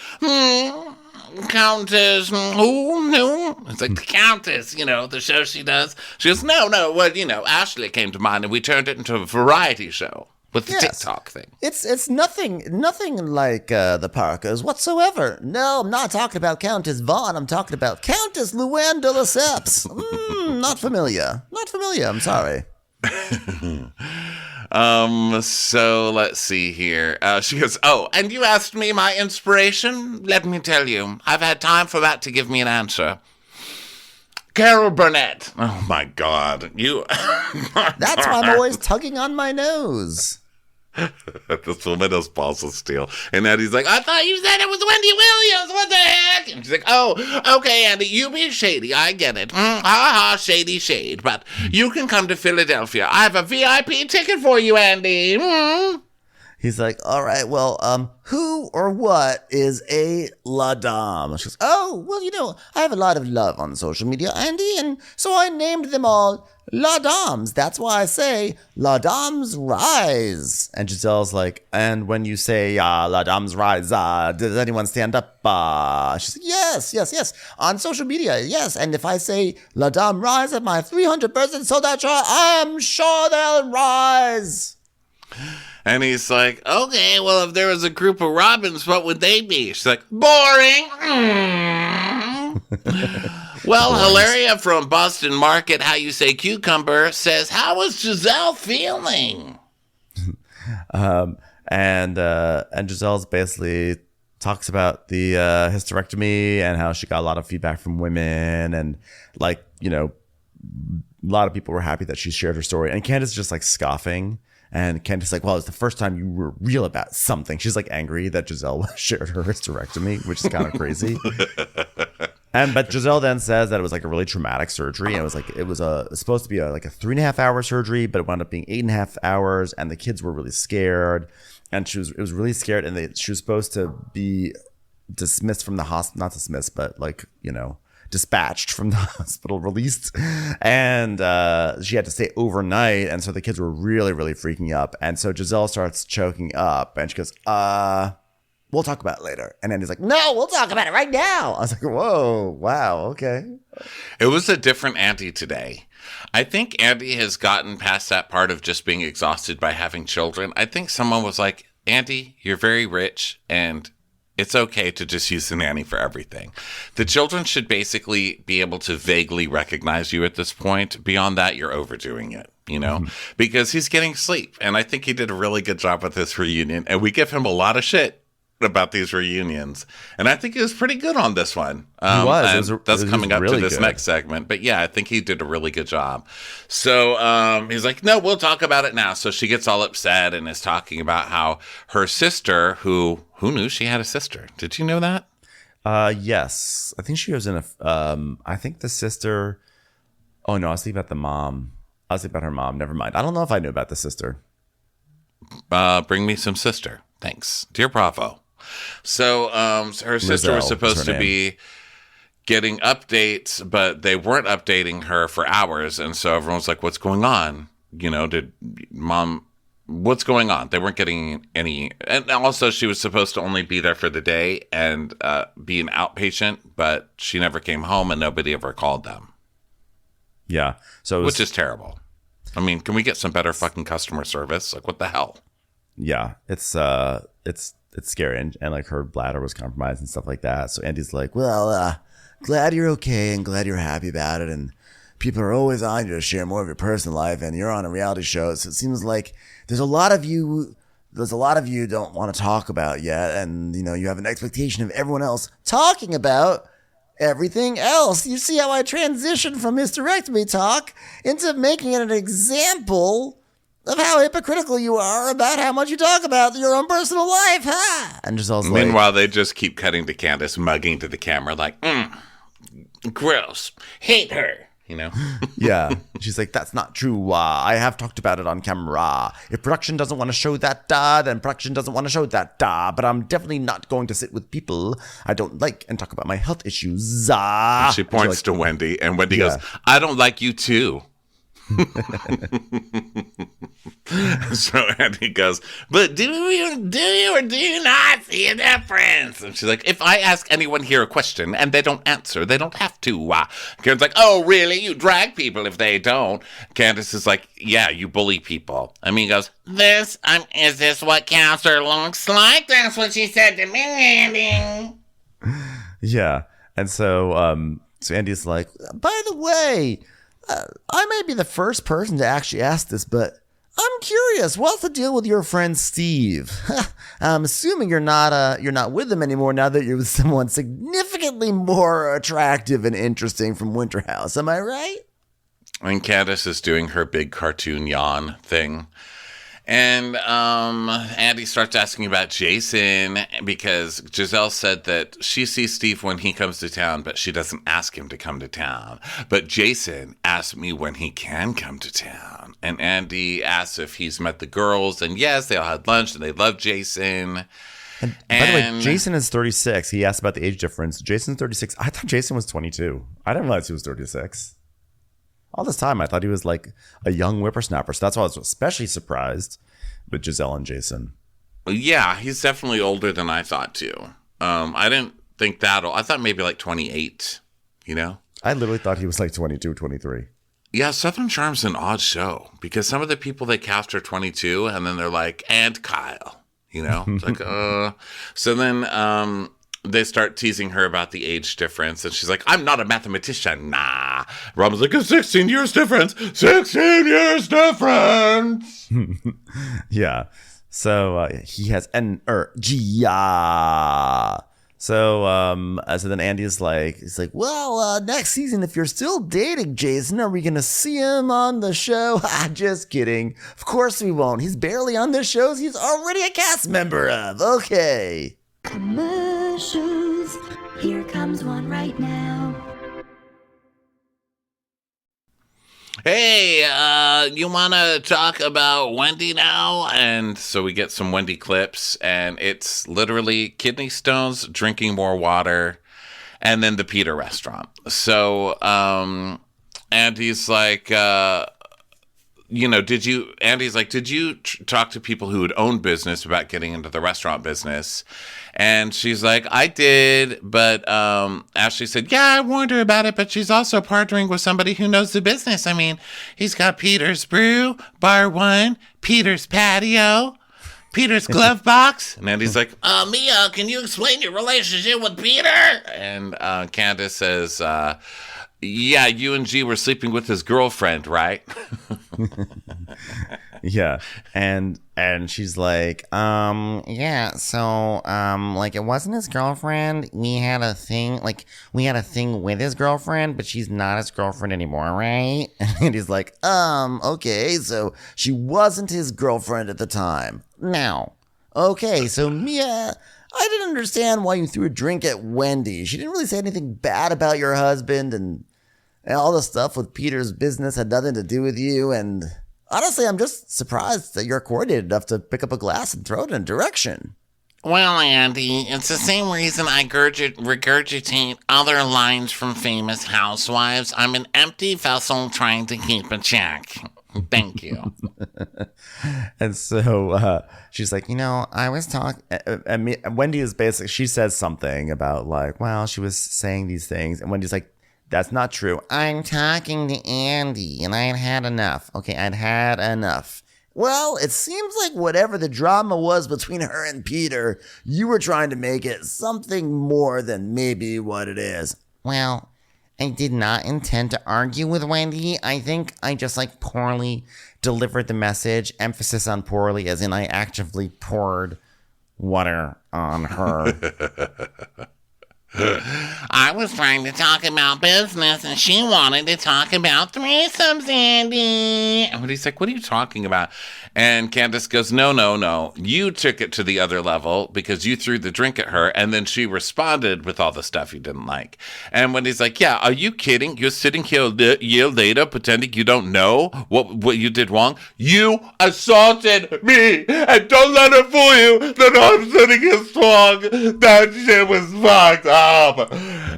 Countess, who? It's like, the Countess, the show she does. She goes, no, well, Ashley came to mind and we turned it into a variety show. With the TikTok thing. It's nothing like the Parkers whatsoever. No, I'm not talking about Countess Vaughn. I'm talking about Countess Luann de Lesseps. Not familiar. I'm sorry. So let's see here. She goes, and you asked me my inspiration? Let me tell you, I've had time for that to give me an answer. Carol Burnett. Oh my God. You. That's why I'm always tugging on my nose. This woman has balls of steel. And Andy's like, I thought you said it was Wendy Williams. What the heck? And she's like, oh, okay, Andy, you be shady. I get it. Shady shade. But you can come to Philadelphia. I have a VIP ticket for you, Andy. He's like, all right, well, who or what is a la dame? She goes, oh, well, I have a lot of love on social media, Andy, and so I named them all la dames. That's why I say la dames rise. And Giselle's like, and when you say la dames rise, does anyone stand up? She's like, yes, on social media, yes. And if I say la dame rise at my 300% sold out show, I'm sure they'll rise. And he's like, okay, well, if there was a group of robins, what would they be? She's like, boring. Well, Hilaria from Boston Market, how you say cucumber, says, how is Giselle feeling? And Giselle's basically talks about the hysterectomy and how she got a lot of feedback from women. And a lot of people were happy that she shared her story. And Candace is just like scoffing. And Candace's like, well, it's the first time you were real about something. She's like angry that Giselle shared her hysterectomy, which is kind of crazy. But Giselle then says that it was like a really traumatic surgery. And it was supposed to be like a 3.5 hour surgery, but it wound up being 8.5 hours. And the kids were really scared. And it was really scared. And she was supposed to be dismissed from the hospital, not dismissed, but dispatched from the hospital, released, and she had to stay overnight, and so the kids were really, really freaking up. And so Giselle starts choking up, and she goes, we'll talk about it later. And Andy's like, no, we'll talk about it right now. I was like, whoa, wow, okay. It was a different Andy today. I think Andy has gotten past that part of just being exhausted by having children. I think someone was like, Andy, you're very rich, and it's okay to just use the nanny for everything. The children should basically be able to vaguely recognize you at this point. Beyond that, you're overdoing it, because he's getting sleep. And I think he did a really good job with this reunion. And we give him a lot of shit about these reunions. And I think he was pretty good on this one. He was. That's coming up really to this good. next segment. But yeah, I think he did a really good job. So he's like, no, we'll talk about it now. So she gets all upset and is talking about how her sister, who knew she had a sister? Did you know that? Yes. I think she was in I think the sister. Oh, no, I was thinking about the mom. I was thinking about her mom. Never mind. I don't know if I knew about the sister. Bring me some sister. Thanks. Dear Bravo. So her sister was supposed to be getting updates, but they weren't updating her for hours. And so everyone's like, what's going on? Did mom... What's going on? They weren't getting any. And also, she was supposed to only be there for the day and be an outpatient, but she never came home and nobody ever called them. Yeah. Which is terrible. I mean, can we get some better fucking customer service? Like, what the hell? Yeah. It's scary. And like her bladder was compromised and stuff like that. So Andy's like, well, glad you're okay and glad you're happy about it. And people are always on you to share more of your personal life, and you're on a reality show. So it seems like there's a lot of you don't want to talk about yet. And, you have an expectation of everyone else talking about everything else. You see how I transitioned from hysterectomy talk into making it an example of how hypocritical you are about how much you talk about your own personal life, huh? And Giselle's like... Meanwhile, they just keep cutting to Candace, mugging to the camera like, gross, hate her. Yeah. She's like, that's not true. I have talked about it on camera. If production doesn't want to show that, then production doesn't want to show that. But I'm definitely not going to sit with people I don't like and talk about my health issues. And she points to Wendy, and Wendy goes, I don't like you too. So Andy goes, but do you or do you not see a difference? And she's like, if I ask anyone here a question and they don't answer, they don't have to. Karen's like, oh, really? You drag people if they don't. Candace is like, yeah, you bully people. I mean, he goes, is this what counselor looks like? That's what she said to me, Andy. Yeah. And so Andy's like, by the way, I may be the first person to actually ask this, but I'm curious. What's the deal with your friend Steve? I'm assuming you're not with him anymore now that you're with someone significantly more attractive and interesting from Winter House. Am I right? And Candace is doing her big cartoon yawn thing. And Andy starts asking about Jason because Giselle said that she sees Steve when he comes to town, but she doesn't ask him to come to town. But Jason asked me when he can come to town. And Andy asks if he's met the girls. And yes, they all had lunch and they love Jason. And by the way, Jason is 36. He asked about the age difference. Jason's 36. I thought Jason was 22. I didn't realize he was 36. All this time, I thought he was like a young whippersnapper. So that's why I was especially surprised with Giselle and Jason. Yeah, he's definitely older than I thought, too. I didn't think that old. I thought maybe like 28, you know? I literally thought he was like 22, 23. Yeah, Southern Charm's an odd show because some of the people they cast are 22 and then they're like, and Kyle. You know, it's like, So then they start teasing her about the age difference. And she's like, I'm not a mathematician. Nah. Robin's like, it's 16 years difference. 16 years difference. Yeah. So he has energy. So then Andy's like, he's like, well, next season, if you're still dating Jason, are we going to see him on the show? Just kidding. Of course we won't. He's barely on the shows he's already a cast member of. Okay. Commercials. Here comes one right now. Hey, you want to talk about Wendy now? And so we get some Wendy clips, and it's literally kidney stones, drinking more water, and then the Peter restaurant. So Andy's like, did you talk to people who had owned business about getting into the restaurant business? And she's like, I did, but Ashley said, yeah, I warned her about it, but she's also partnering with somebody who knows the business. I mean, he's got Peter's Brew, Bar One, Peter's Patio, Peter's Glove Box. And Andy's like, Mia, can you explain your relationship with Peter? And Candace says, yeah, you and G were sleeping with his girlfriend, right? Yeah. And she's like, yeah, so, like, it wasn't his girlfriend. We had a thing with his girlfriend, but she's not his girlfriend anymore, right? And he's like, okay, so she wasn't his girlfriend at the time. No. Okay, so Mia, I didn't understand why you threw a drink at Wendy. She didn't really say anything bad about your husband, and all the stuff with Peter's business had nothing to do with you, and honestly, I'm just surprised that you're coordinated enough to pick up a glass and throw it in a direction. Well, Andy, it's the same reason I regurgitate other lines from famous housewives. I'm an empty vessel trying to keep a check. Thank you. And so she's like, I was talking. Wendy is basically, she says something about like, well, she was saying these things. And Wendy's like, that's not true. I'm talking to Andy, and I had enough. Okay, I'd had enough. Well, it seems like whatever the drama was between her and Peter, you were trying to make it something more than maybe what it is. Well, I did not intend to argue with Wendy. I think I just poorly delivered the message. Emphasis on poorly, as in I actively poured water on her. I was trying to talk about business, and she wanted to talk about threesomes, Andy. And he's like, what are you talking about? And Candace goes, no. You took it to the other level because you threw the drink at her, and then she responded with all the stuff you didn't like. And Wendy's like, yeah, are you kidding? You're sitting here a year later pretending you don't know what you did wrong? You assaulted me, and don't let her fool you that I'm sitting here strong. That shit was fucked up.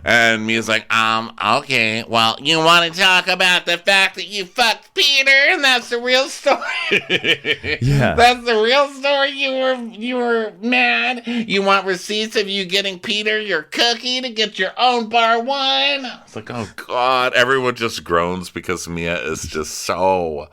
And Mia's like, okay, well, you want to talk about the fact that you fucked Peter, and that's the real story. Yeah. That's the real story. You were mad. You want receipts of you getting Peter your cookie to get your own Bar One. It's like, oh God, everyone just groans because Mia is just so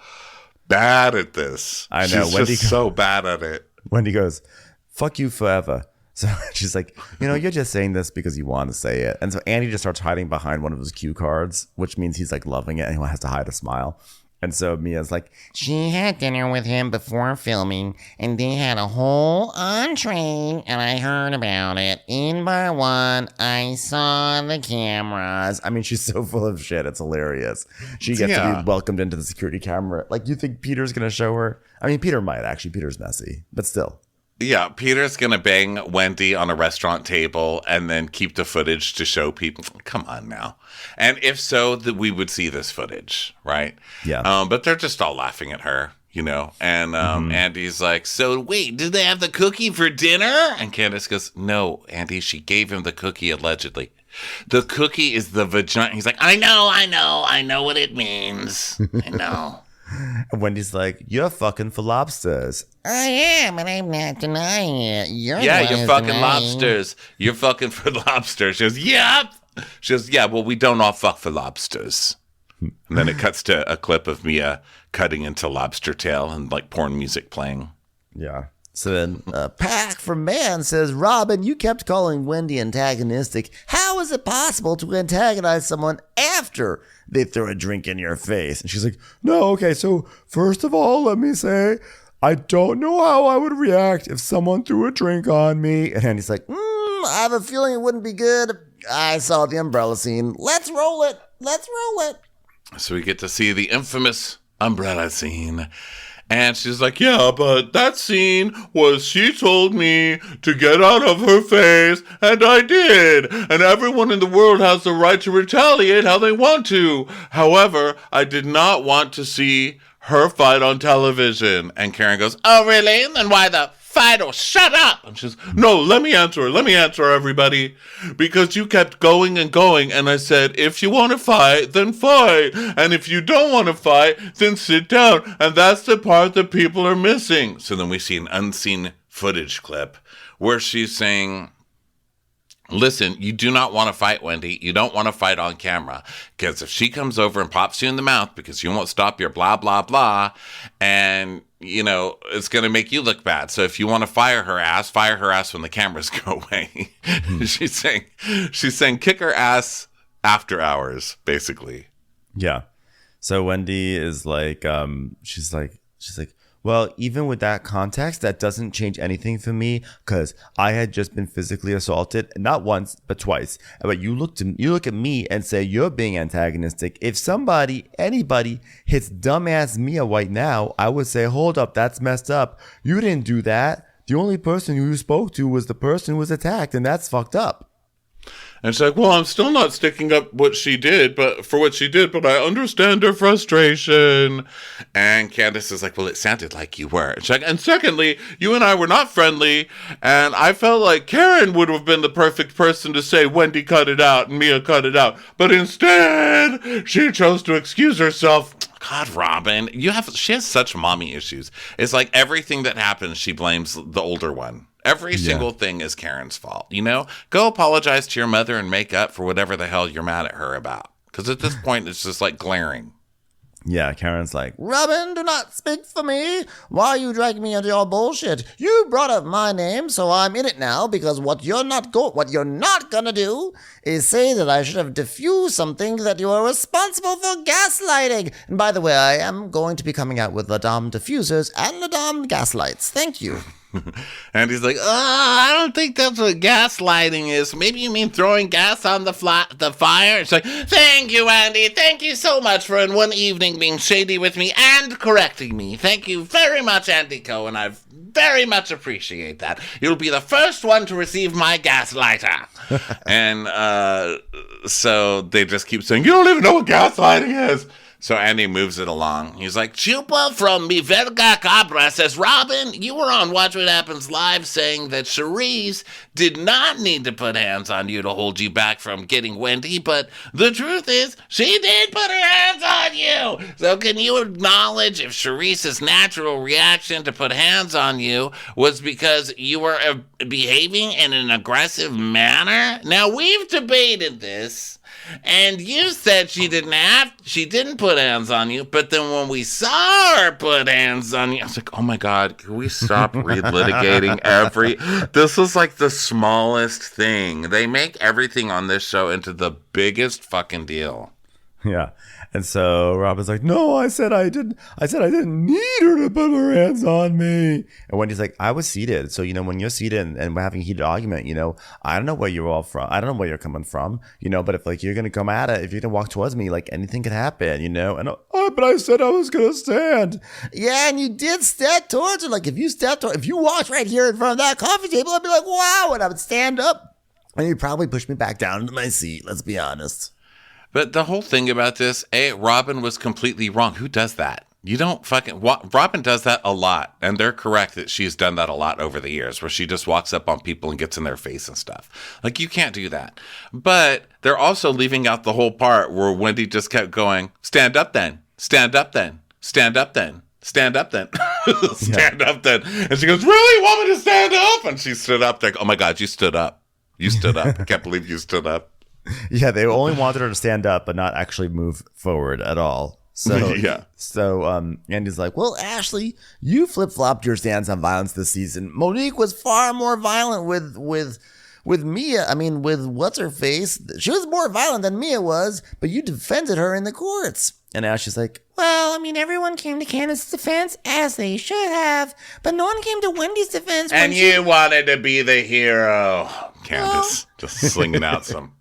bad at this. I know. She's just so bad at it. Wendy goes, fuck you forever. So she's like, you're just saying this because you want to say it. And so Andy just starts hiding behind one of his cue cards, which means he's like loving it and he has to hide a smile. And so Mia's like, She had dinner with him before filming, and they had a whole entree, and I heard about it. In bar one, I saw the cameras. I mean, she's so full of shit. It's hilarious. She gets to be welcomed into the security camera. Like, you think Peter's going to show her? I mean, Peter might actually. Peter's messy, but still. Yeah, Peter's going to bang Wendy on a restaurant table and then keep the footage to show people. Come on now. And if so, that we would see this footage, right? Yeah. But they're just all laughing at her, you know. And Andy's like, so wait, did they have the cookie for dinner? And Candace goes, no, Andy, she gave him the cookie allegedly. The cookie is the vagina. He's like, I know what it means. I know. And Wendy's like, you're fucking for lobsters. I am, and I'm not denying it. You're fucking lobsters. You're fucking for lobsters. She goes, yep. She goes, yeah, well, we don't all fuck for lobsters. And then it cuts to a clip of Mia cutting into lobster tail and like porn music playing. Yeah. So then Pack from Man says, Robin, you kept calling Wendy antagonistic. How is it possible to antagonize someone after they throw a drink in your face? And she's like, no, okay, so first of all, let me say, I don't know how I would react if someone threw a drink on me. And Andy's like, I have a feeling it wouldn't be good. I saw the umbrella scene. Let's roll it. So we get to see the infamous umbrella scene. And she's like, yeah, but that scene was she told me to get out of her face, and I did. And everyone in the world has the right to retaliate how they want to. However, I did not want to see her fight on television. And Karen goes, oh, really? Then why the fight? Oh, shut up. And she's, no, let me answer, everybody. Because you kept going and going. And I said, if you want to fight, then fight. And if you don't want to fight, then sit down. And that's the part that people are missing. So then we see an unseen footage clip where she's saying, listen, you do not want to fight, Wendy. You don't want to fight on camera. Because if she comes over and pops you in the mouth because you won't stop your blah, blah, blah, and, you know, it's going to make you look bad. So if you want to fire her ass when the cameras go away. She's saying kick her ass after hours, basically. Yeah. So Wendy is like, she's like, well, even with that context, that doesn't change anything for me because I had just been physically assaulted, not once, but twice. But you look at me and say you're being antagonistic. If anybody hits dumbass Mia right now, I would say, hold up, that's messed up. You didn't do that. The only person who you spoke to was the person who was attacked, and that's fucked up. And she's like, well, I'm still not sticking up what she did, but I understand her frustration. And Candace is like, well, it sounded like you were. And she's like, and secondly, you and I were not friendly, and I felt like Karen would have been the perfect person to say, Wendy cut it out, and Mia cut it out. But instead, she chose to excuse herself. God, Robin, she has such mommy issues. It's like everything that happens, she blames the older one. Every single thing is Karen's fault, you know? Go apologize to your mother and make up for whatever the hell you're mad at her about. Because at this point, it's just like glaring. Yeah, Karen's like, Robin, do not speak for me. Why are you dragging me into your bullshit? You brought up my name, so I'm in it now because what you're not gonna do is say that I should have diffused something that you are responsible for gaslighting. And by the way, I am going to be coming out with the Dom diffusers and the Dom gaslights. Thank you. And he's like, I don't think that's what gaslighting is. Maybe you mean throwing gas on the fire? It's like, thank you, Andy. Thank you so much for in one evening being shady with me and correcting me. Thank you very much, Andy Cohen. I very much appreciate that. You'll be the first one to receive my gaslighter. And so they just keep saying, you don't even know what gaslighting is. So Andy moves it along. He's like, Chupa from Mi Verga Cabra says, Robin, you were on Watch What Happens Live saying that Charisse did not need to put hands on you to hold you back from getting Wendy, but the truth is she did put her hands on you. So can you acknowledge if Charisse's natural reaction to put hands on you was because you were behaving in an aggressive manner? Now, we've debated this. And you said she didn't put hands on you, but then when we saw her put hands on you, I was like, oh my God, can we stop relitigating this is like the smallest thing. They make everything on this show into the biggest fucking deal. Yeah. And so Robin's like, no, I said I didn't need her to put her hands on me. And Wendy's like, I was seated. So, when you're seated and we're having a heated argument, I don't know where you're all from. I don't know where you're coming from, but if you're going to come at it, if you're going to walk towards me, anything could happen, and but I said I was going to stand. Yeah. And you did step towards her. If you walked right here in front of that coffee table, I'd be like, wow. And I would stand up and you'd probably push me back down into my seat. Let's be honest. But the whole thing about this, Robin was completely wrong. Who does that? You don't Robin does that a lot. And they're correct that she's done that a lot over the years, where she just walks up on people and gets in their face and stuff. You can't do that. But they're also leaving out the whole part where Wendy just kept going, stand up then, stand up then, stand up then, stand up then, stand up then. And she goes, really? You want me to stand up? And she stood up. Like, oh my God, you stood up. You stood up. I can't believe you stood up. Yeah, they only wanted her to stand up, but not actually move forward at all. So yeah. So Andy's like, well, Ashley, you flip-flopped your stance on violence this season. Monique was far more violent with Mia. I mean, with what's her face. She was more violent than Mia was, but you defended her in the courts. And Ashley's like, well, everyone came to Candace's defense as they should have, but no one came to Wendy's defense. And you wanted to be the hero. Candace just slinging out some.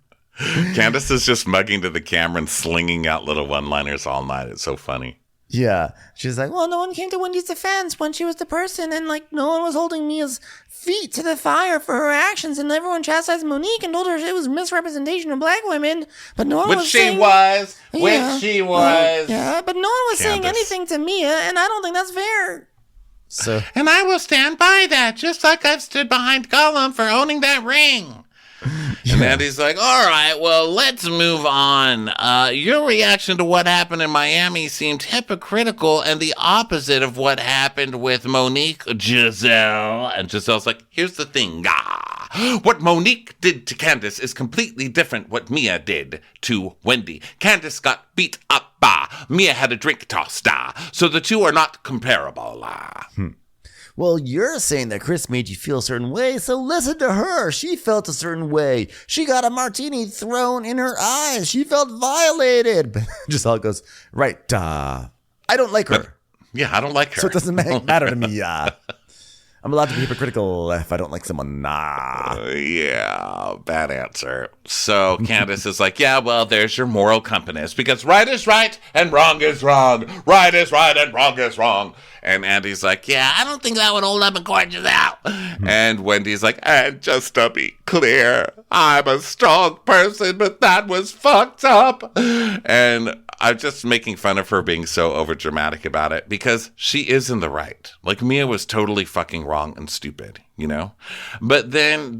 Candace is just mugging to the camera and slinging out little one-liners all night. It's so funny. Yeah. She's like, well, no one came to Wendy's defense when she was the person, and no one was holding Mia's feet to the fire for her actions, and everyone chastised Monique and told her it was misrepresentation of black women, but no one was saying... Which she was. Yeah, but no one was saying anything to Mia, and I don't think that's fair. And I will stand by that, just like I've stood behind Gollum for owning that ring. And Andy's like, all right, well, let's move on. Your reaction to what happened in Miami seemed hypocritical and the opposite of what happened with Monique Giselle. And Giselle's like, here's the thing. What Monique did to Candace is completely different what Mia did to Wendy. Candace got beat up. Mia had a drink tossed. So the two are not comparable. Well, you're saying that Chris made you feel a certain way, so listen to her. She felt a certain way. She got a martini thrown in her eyes. She felt violated. But Giselle goes, right, I don't like her. I don't like her. So it doesn't matter to me. I'm allowed to be hypocritical if I don't like someone. Yeah, bad answer. So Candace is like, yeah, well, there's your moral compass, because right is right and wrong is wrong. Right is right and wrong is wrong. And Andy's like, yeah, I don't think that would hold up in court, Giselle. And Wendy's like, and just to be clear, I'm a strong person, but that was fucked up. And I'm just making fun of her being so overdramatic about it, because she is in the right. Mia was totally fucking wrong and stupid, But then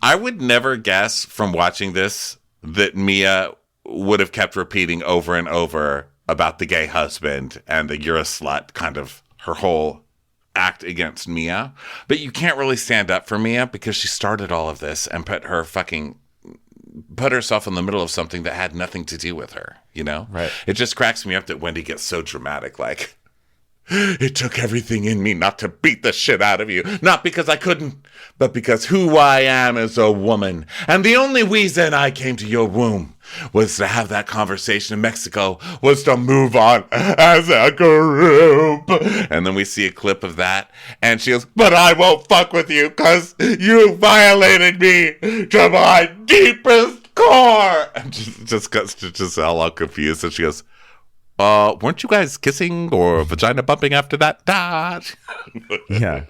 I would never guess from watching this that Mia would have kept repeating over and over about the gay husband and the you're a slut, kind of her whole act against Mia. But you can't really stand up for Mia because she started all of this and put herself in the middle of something that had nothing to do with her, Right. It just cracks me up that Wendy gets so dramatic, it took everything in me not to beat the shit out of you. Not because I couldn't, but because who I am is a woman. And the only reason I came to your womb was to have that conversation in Mexico, was to move on as a group. And then we see a clip of that, and she goes, but I won't fuck with you because you violated me to my deepest core. And just gets to Giselle all confused, and she goes, weren't you guys kissing or vagina bumping after that? Yeah.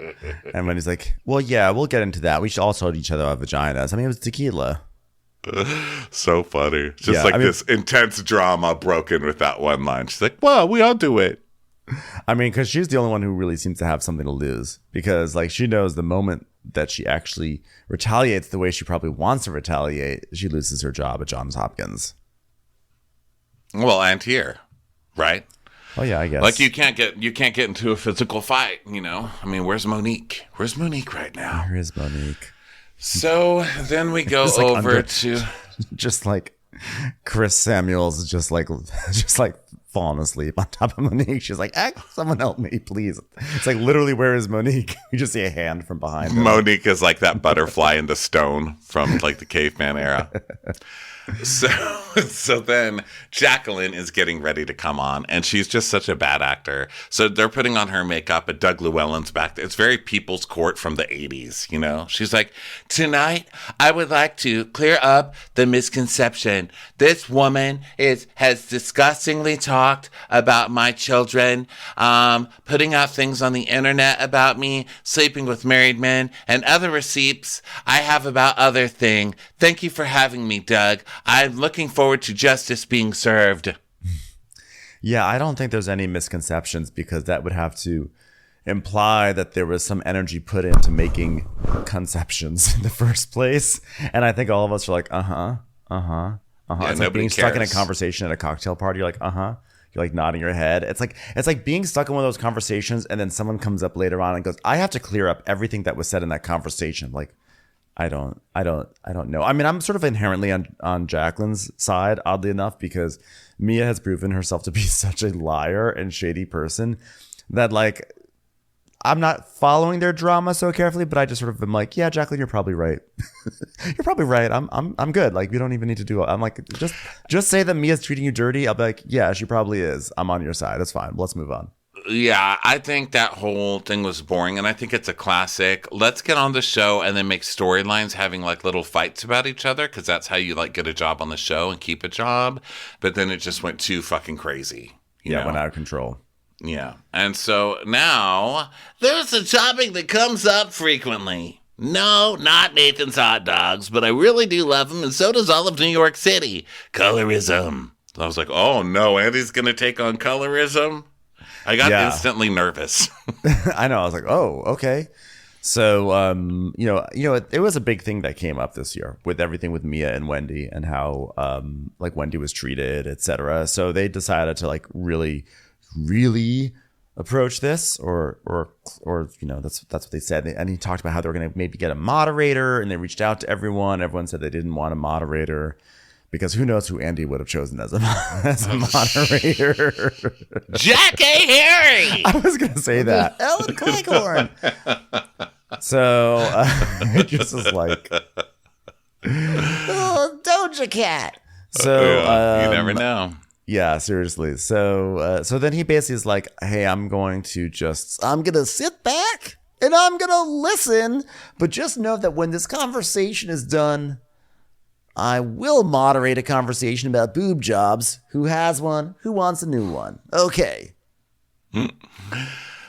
And when he's like, well, yeah, we'll get into that. We should all told each other our vaginas. It was tequila. So funny. Just this intense drama broken with that one line. She's like, well, we all do it. Because she's the only one who really seems to have something to lose. Because, she knows the moment that she actually retaliates the way she probably wants to retaliate, she loses her job at Johns Hopkins. Well, and here. Right? Oh yeah, I guess. You can't get into a physical fight, where's Monique? Where's Monique right now? Where is Monique? So then we go over to just like Chris Samuels just fallen asleep on top of Monique. She's like, someone help me, please. It's like, literally, where is Monique? You just see a hand from behind her. Monique is like that butterfly in the stone from like the caveman era. So then Jacqueline is getting ready to come on, and she's just such a bad actor. So they're putting on her makeup, but Doug Llewellyn's back there. It's very People's Court from the 80s, you know? She's like, tonight, I would like to clear up the misconception. This woman has disgustingly talked about my children, putting out things on the internet about me, sleeping with married men, and other receipts I have about other thing. Thank you for having me, Doug. I'm looking forward to justice being served. Yeah, I don't think there's any misconceptions because that would have to imply that there was some energy put into making conceptions in the first place. And I think all of us are like, Yeah, it's like being stuck in a conversation at a cocktail party. You're like, You're like nodding your head. It's like being stuck in one of those conversations and then someone comes up later on and goes, I have to clear up everything that was said in that conversation. Like, I don't know. I mean, I'm sort of inherently on Jacqueline's side, oddly enough, because Mia has proven herself to be such a liar and shady person that, like, I'm not following their drama so carefully, but I just sort of am like, yeah, Jacqueline, you're probably right. You're probably right. I'm good. Like, we don't even need to do it. I'm like, just say that Mia's treating you dirty. I'll be like, yeah, she probably is. I'm on your side. That's fine. Let's move on. Yeah, I think that whole thing was boring, and I think it's a classic. Let's get on the show and then make storylines having like little fights about each other, because that's how you like get a job on the show and keep a job. But then it just went too fucking crazy. You know? Went out of control. Yeah. And so now there's a topic that comes up frequently. No, not Nathan's hot dogs, but I really do love them, and so does all of New York City. Colorism. I was like, oh no, Andy's going to take on colorism? I got instantly nervous. I know. I was like, oh, okay. So, it was a big thing that came up this year with everything with Mia and Wendy and how, like, Wendy was treated, etc. So they decided to, like, really approach this or that's what they said. And he talked about how they were going to maybe get a moderator, and they reached out to everyone. Everyone said they didn't want a moderator because who knows who Andy would have chosen as a moderator. Jack A. Harry! I was going to say that. Ellen Cleghorn. So it just was like, Oh, Doja Cat. So you never know. Yeah, seriously. So then he basically is like, hey, I'm going to sit back and I'm going to listen. But just know that when this conversation is done, I will moderate a conversation about boob jobs. Who has one? Who wants a new one? Okay.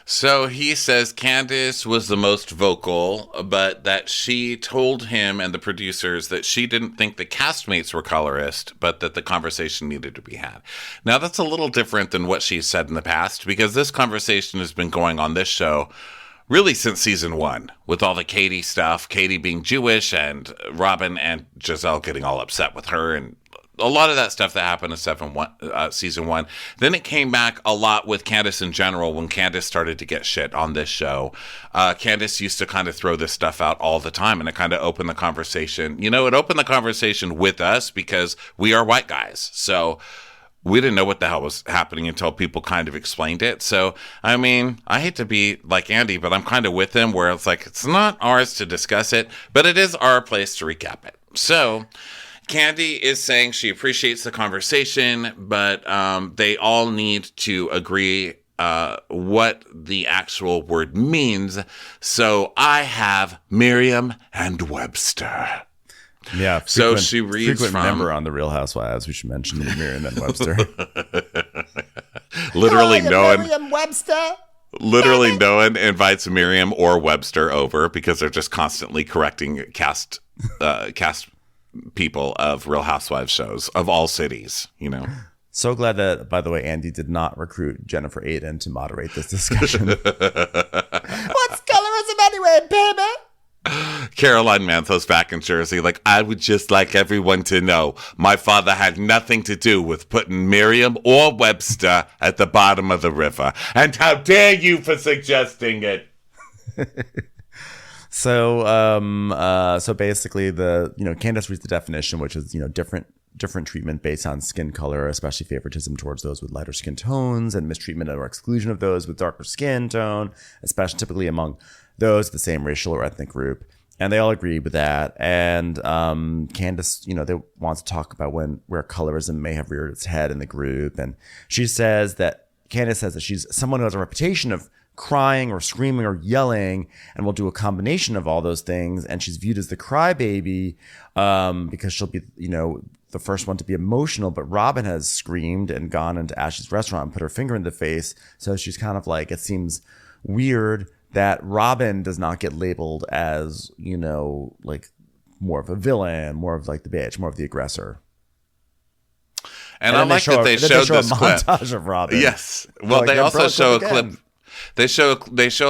So he says Candace was the most vocal, but that she told him and the producers that she didn't think the castmates were colorist, but that the conversation needed to be had. Now, that's a little different than what she said in the past, because this conversation has been going on this show really since season 1, with all the Katie stuff, Katie being Jewish and Robin and Giselle getting all upset with her, and a lot of that stuff that happened in season 1. Then it came back a lot with Candace in general when Candace started to get shit on this show. Candace used to kind of throw this stuff out all the time, and it kind of opened the conversation. You know, it opened the conversation with us because we are white guys. So we didn't know what the hell was happening until people kind of explained it. So, I mean, I hate to be like Andy, but I'm kind of with him where it's like, it's not ours to discuss it, but it is our place to recap it. So Candy is saying she appreciates the conversation, but they all need to agree what the actual word means. So I have Merriam and Webster. Yeah. So she reads frequent member on the Real Housewives. We should mention Merriam and Webster. Literally no one. Merriam-Webster. Literally no one invites Merriam or Webster over because they're just constantly correcting cast people of Real Housewives shows of all cities, you know. So glad that, by the way, Andy did not recruit Jennifer Aiden to moderate this discussion. What's colorism anyway, baby? Caroline Manthos back in Jersey, like, I would just like everyone to know my father had nothing to do with putting Merriam or Webster at the bottom of the river. And how dare you for suggesting it? So basically Candace reads the definition, which is, different treatment based on skin color, especially favoritism towards those with lighter skin tones and mistreatment or exclusion of those with darker skin tone, especially typically among those the same racial or ethnic group. And they all agree with that. And Candace, they wants to talk about where colorism may have reared its head in the group. And Candace says that she's someone who has a reputation of crying or screaming or yelling and will do a combination of all those things. And she's viewed as the crybaby because she'll be, the first one to be emotional. But Robin has screamed and gone into Ashley's restaurant and put her finger in the face. So she's kind of like, it seems weird that Robin does not get labeled as, like more of a villain, more of like the bitch, more of the aggressor. And I like that they showed this clip. Montage of Robin. Yes. Well, they also show a clip. They show a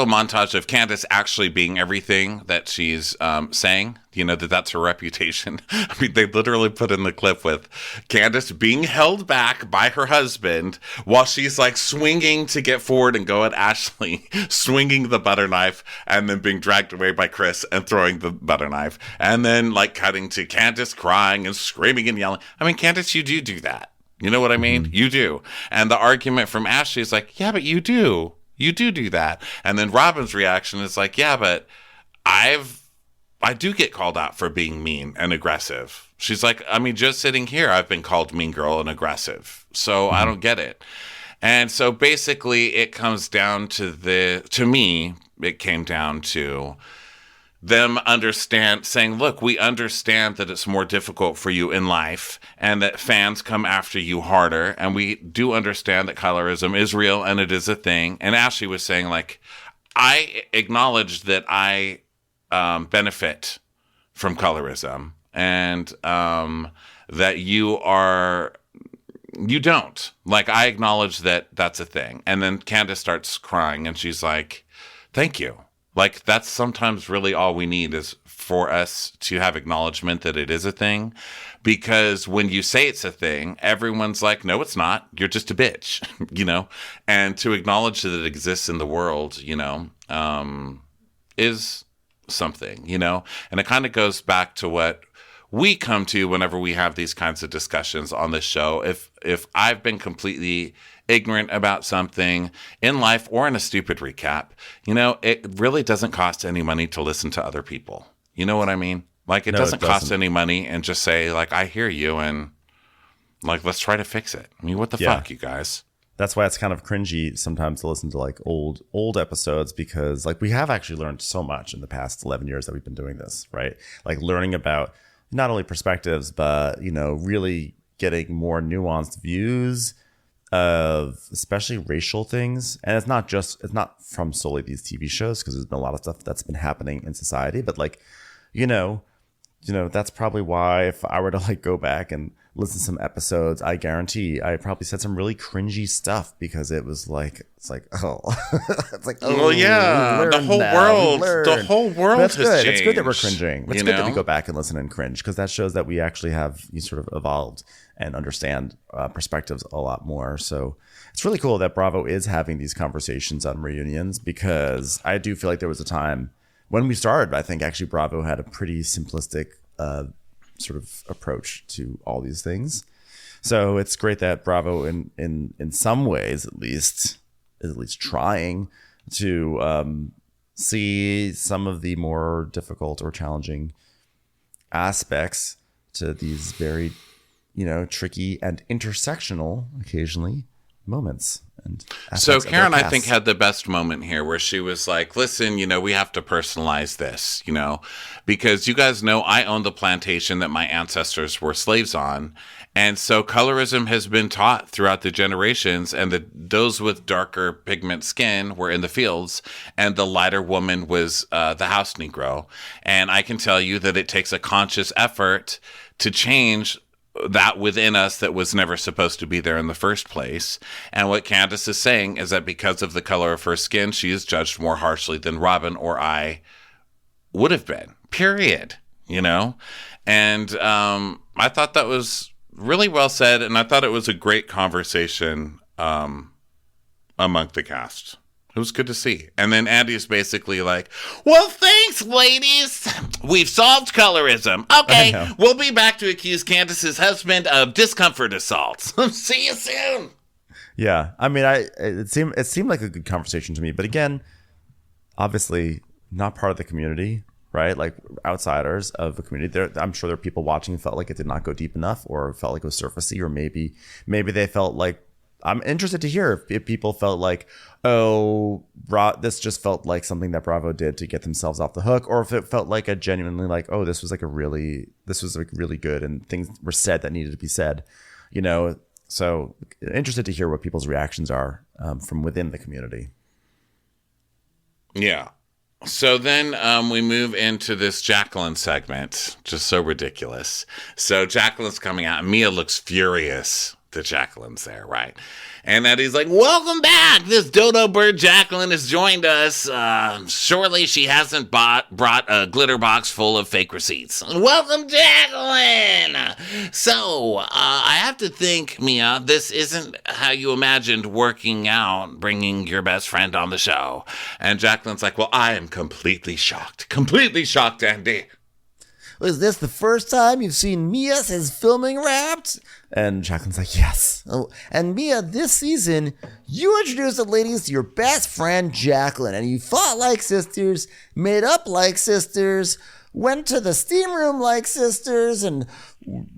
montage of Candace actually being everything that she's saying. That's her reputation. I mean, they literally put in the clip with Candace being held back by her husband while she's like swinging to get forward and go at Ashley, swinging the butter knife, and then being dragged away by Chris and throwing the butter knife, and then like cutting to Candace crying and screaming and yelling. I mean, Candace, you do that. You know what I mean? Mm-hmm. You do. And the argument from Ashley is like, yeah, but you do. You do that. And then Robin's reaction is like, yeah, but I do get called out for being mean and aggressive. She's like, I mean, just sitting here, I've been called mean girl and aggressive. So I don't get it. And so basically it comes down to me, it came down to them saying, look, we understand that it's more difficult for you in life and that fans come after you harder. And we do understand that colorism is real and it is a thing. And Ashley was saying, like, I acknowledge that I benefit from colorism and that you don't. Like, I acknowledge that that's a thing. And then Candace starts crying and she's like, thank you. Like, that's sometimes really all we need is for us to have acknowledgement that it is a thing. Because when you say it's a thing, everyone's like, no, it's not. You're just a bitch, And to acknowledge that it exists in the world, is something, And it kind of goes back to what we come to whenever we have these kinds of discussions on this show. If I've been completely ignorant about something in life or in a stupid recap, it really doesn't cost any money to listen to other people. You know what I mean? Like, it doesn't cost any money, and just say, like, I hear you, and like, let's try to fix it. I mean, what the fuck, you guys? That's why it's kind of cringy sometimes to listen to like old episodes, because like we have actually learned so much in the past 11 years that we've been doing this, right? Like learning about not only perspectives, but, really getting more nuanced views of especially racial things. And it's not from solely these TV shows, because there's been a lot of stuff that's been happening in society, but like, that's probably why if I were to like go back and listen to some episodes, I guarantee I probably said some really cringy stuff, because it was like, it's like, well, yeah, the whole world has changed. It's good that we're cringing. It's good that we go back and listen and cringe, because that shows that we actually have sort of evolved and understand perspectives a lot more. So it's really cool that Bravo is having these conversations on reunions, because I do feel like there was a time when we started, I think actually Bravo had a pretty simplistic sort of approach to all these things. So it's great that Bravo in some ways at least is at least trying to see some of the more difficult or challenging aspects to these very tricky and intersectional occasionally moments. And so Karen, I think, had the best moment here, where she was like, listen, we have to personalize this, because you guys know I own the plantation that my ancestors were slaves on. And so colorism has been taught throughout the generations, and those with darker pigment skin were in the fields, and the lighter woman was the house Negro. And I can tell you that it takes a conscious effort to change that within us that was never supposed to be there in the first place. And what Candace is saying is that because of the color of her skin, she is judged more harshly than Robin or I would have been, period, And I thought that was really well said, and I thought it was a great conversation among the cast. It was good to see. And then Andy's basically like, well, thanks, ladies. We've solved colorism. Okay, we'll be back to accuse Candace's husband of discomfort assaults. See you soon. Yeah, I mean, it seemed like a good conversation to me, but again, obviously not part of the community, right? Like outsiders of the community. I'm sure there are people watching who felt like it did not go deep enough, or felt like it was surfacey, or maybe they felt like. I'm interested to hear if people felt like, oh, this just felt like something that Bravo did to get themselves off the hook, or if it felt like a genuinely like, oh, this was really good, and things were said that needed to be said, you know. So interested to hear what people's reactions are from within the community. Yeah. So then we move into this Jacqueline segment, just so ridiculous. So Jacqueline's coming out, and Mia looks furious that Jacqueline's there, right? And Eddie's like, welcome back. This dodo bird Jacqueline has joined us. Surely she hasn't brought a glitter box full of fake receipts. Welcome, Jacqueline. So I have to think, Mia, this isn't how you imagined working out, bringing your best friend on the show. And Jacqueline's like, well, I am completely shocked, Andy. Was this the first time you've seen Mia since filming Wrapped? And Jacqueline's like, yes. Oh, and Mia, this season, you introduced the ladies to your best friend, Jacqueline, and you fought like sisters, made up like sisters, went to the steam room like sisters, and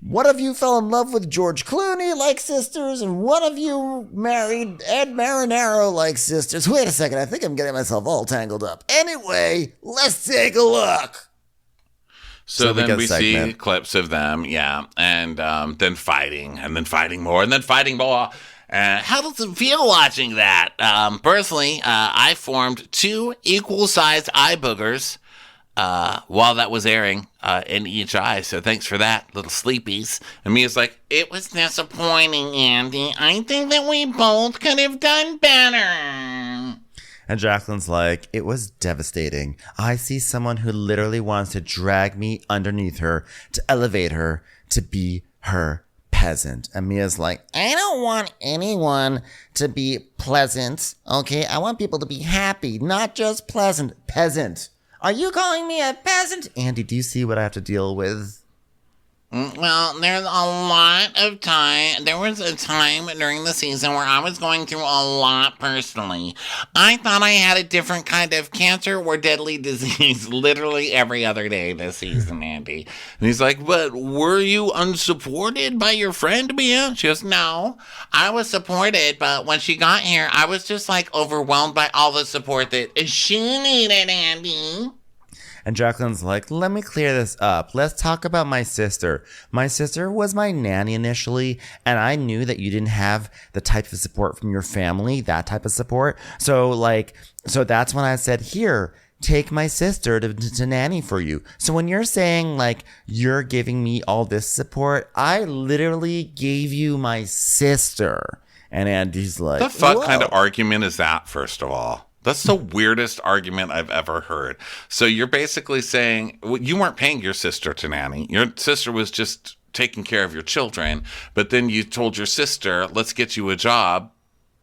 one of you fell in love with George Clooney like sisters, and one of you married Ed Marinaro like sisters. Wait a second, I think I'm getting myself all tangled up. Anyway, let's take a look. So then we see clips of them, and then fighting, and then fighting more, and then fighting more. How does it feel watching that? Personally, I formed 2 equal-sized eye boogers while that was airing in each eye, so thanks for that, little sleepies. And Mia's like, it was disappointing, Andy. I think that we both could have done better. And Jacqueline's like, it was devastating. I see someone who literally wants to drag me underneath her to elevate her to be her peasant. And Mia's like, I don't want anyone to be pleasant, okay? I want people to be happy, not just pleasant. Peasant. Are you calling me a peasant? Andy, do you see what I have to deal with? Well, there's a lot of time. There was a time during the season where I was going through a lot personally. I thought I had a different kind of cancer or deadly disease literally every other day this season, Andy. And he's like, but were you unsupported by your friend, Mia? She goes, no, I was supported, but when she got here, I was just like overwhelmed by all the support that she needed, Andy. And Jacqueline's like, let me clear this up. Let's talk about my sister. My sister was my nanny initially, and I knew that you didn't have the type of support from your family, that type of support. So that's when I said, here, take my sister to nanny for you. So when you're saying like, you're giving me all this support, I literally gave you my sister. And Andy's like, the fuck kind of argument is that, first of all? That's the weirdest argument I've ever heard. So you're basically saying you weren't paying your sister to nanny. Your sister was just taking care of your children. But then you told your sister, let's get you a job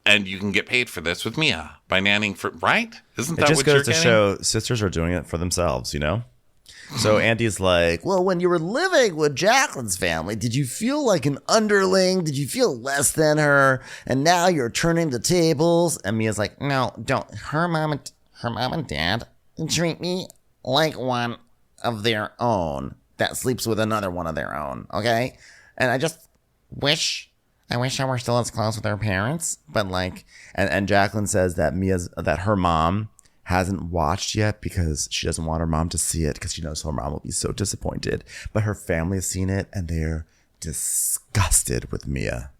and you can get paid for this with Mia by nannying for, right? Isn't that what you're getting? It just goes to show sisters are doing it for themselves, you know? So Andy's like, well, when you were living with Jacqueline's family, did you feel like an underling? Did you feel less than her? And now you're turning the tables? And Mia's like, no, don't. Her mom and dad treat me like one of their own that sleeps with another one of their own, okay? And I just wish I were still as close with her parents, but like, and Jacqueline says that her mom hasn't watched yet because she doesn't want her mom to see it because she knows her mom will be so disappointed. But her family has seen it and they're disgusted with Mia.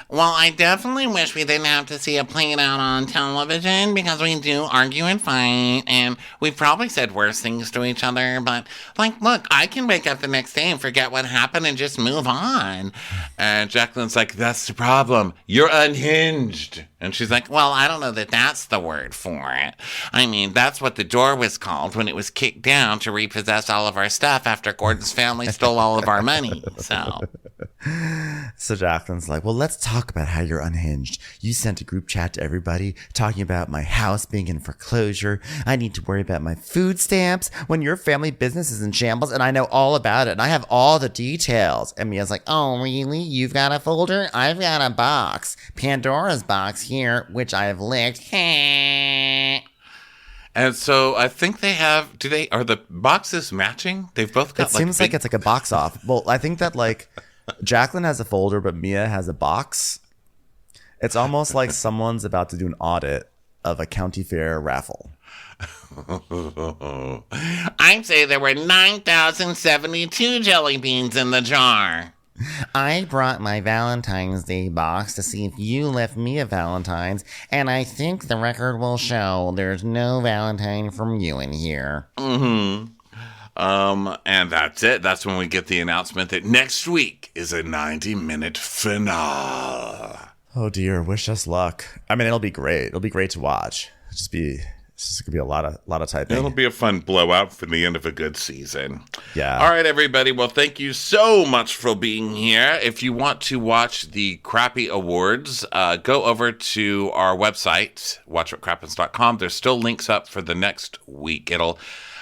Well, I definitely wish we didn't have to see it played out on television because we do argue and fight, and we've probably said worse things to each other, but, like, look, I can wake up the next day and forget what happened and just move on. And Jacqueline's like, that's the problem. You're unhinged. And she's like, well, I don't know that that's the word for it. I mean, that's what the door was called when it was kicked down to repossess all of our stuff after Gordon's family stole all of our money, so... So Jacqueline's like, well, let's talk about how you're unhinged. You sent a group chat to everybody talking about my house being in foreclosure. I need to worry about my food stamps when your family business is in shambles, and I know all about it, and I have all the details. And Mia's like, oh, really? You've got a folder? I've got a box. Pandora's box here, which I've licked. And so I think they have, are the boxes matching? They've both got It seems like it's like a box off. Well, I think that like Jacqueline has a folder, but Mia has a box. It's almost like someone's about to do an audit of a county fair raffle. I'd say there were 9,072 jelly beans in the jar. I brought my Valentine's Day box to see if you left me a Valentine's, and I think the record will show there's no Valentine from you in here. Mm-hmm. And that's it. That's when we get the announcement that next week is a 90-minute finale. Oh dear, wish us luck. I mean, it'll be great. It'll be great to watch. It's just gonna be a lot of typing. It'll be a fun blowout for the end of a good season. Yeah. All right, everybody. Well, thank you so much for being here. If you want to watch the Crappy Awards, go over to our website, watchwhatcrappens.com. There's still links up for the next week.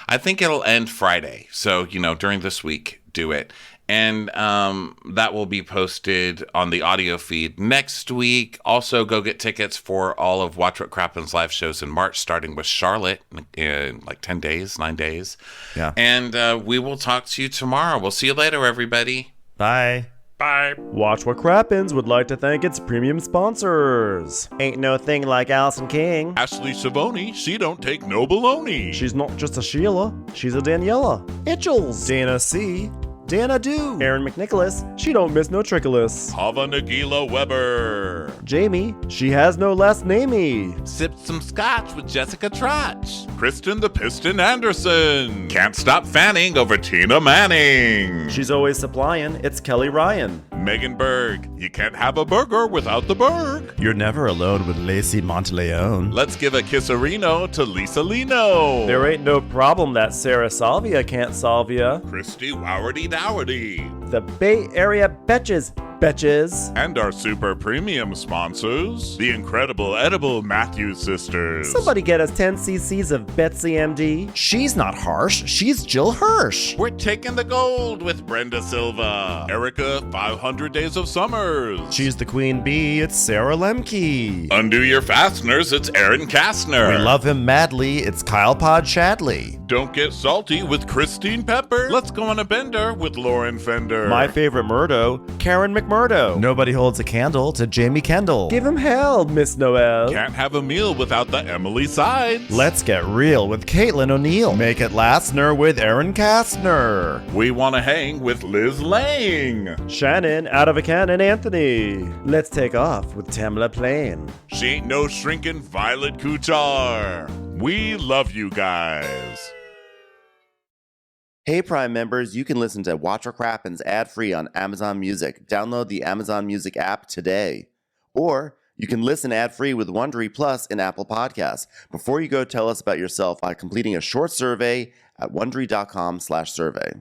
I think it'll end Friday. So, during this week, do it. And that will be posted on the audio feed next week. Also, go get tickets for all of Watch What Crappens live shows in March, starting with Charlotte in like 9 days. Yeah. And we will talk to you tomorrow. We'll see you later, everybody. Bye. Bye. Watch What Crappens would like to thank its premium sponsors. Ain't no thing like Allison King. Ashley Savoni, she don't take no baloney. She's not just a Sheila, she's a Daniela. Itchels. Dana C. Dana Do. Aaron McNicholas, she don't miss no trickolas. Hava Nagila Weber. Jamie, she has no last namey. Sipped some scotch with Jessica Trotch. Kristen the Piston Anderson. Can't stop fanning over Tina Manning. She's always supplying, it's Kelly Ryan. Megan Berg, you can't have a burger without the Berg. You're never alone with Lacey Monteleone. Let's give a kisserino to Lisa Lino. There ain't no problem that Sarah Salvia can't solve ya. Christy Wowardy Dowardy. The Bay Area Betches. And our super premium sponsors, the incredible edible Matthews sisters. Somebody get us 10 cc's of Betsy MD. She's not harsh. She's Jill Hirsch. We're taking the gold with Brenda Silva. Erica, 500 Days of Summers. She's the queen bee. It's Sarah Lemke. Undo your fasteners. It's Aaron Kastner. We love him madly. It's Kyle Pod Shadley. Don't get salty with Christine Pepper. Let's go on a bender with Lauren Fender. My favorite Murdo, Karen McMurdo. Nobody holds a candle to Jamie Kendall. Give him hell, Miss Noel. Can't have a meal without the Emily Sides. Let's get real with Caitlin O'Neill. Make it lastner with Aaron Kastner. We want to hang with Liz Lang. Shannon, out of a cannon, Anthony. Let's take off with Tamla Plain. She ain't no shrinking Violet Kuchar. We love you guys. Hey Prime members, you can listen to Watch What Crappens ad-free on Amazon Music. Download the Amazon Music app today. Or you can listen ad-free with Wondery Plus in Apple Podcasts. Before you go, tell us about yourself by completing a short survey at Wondery.com/survey.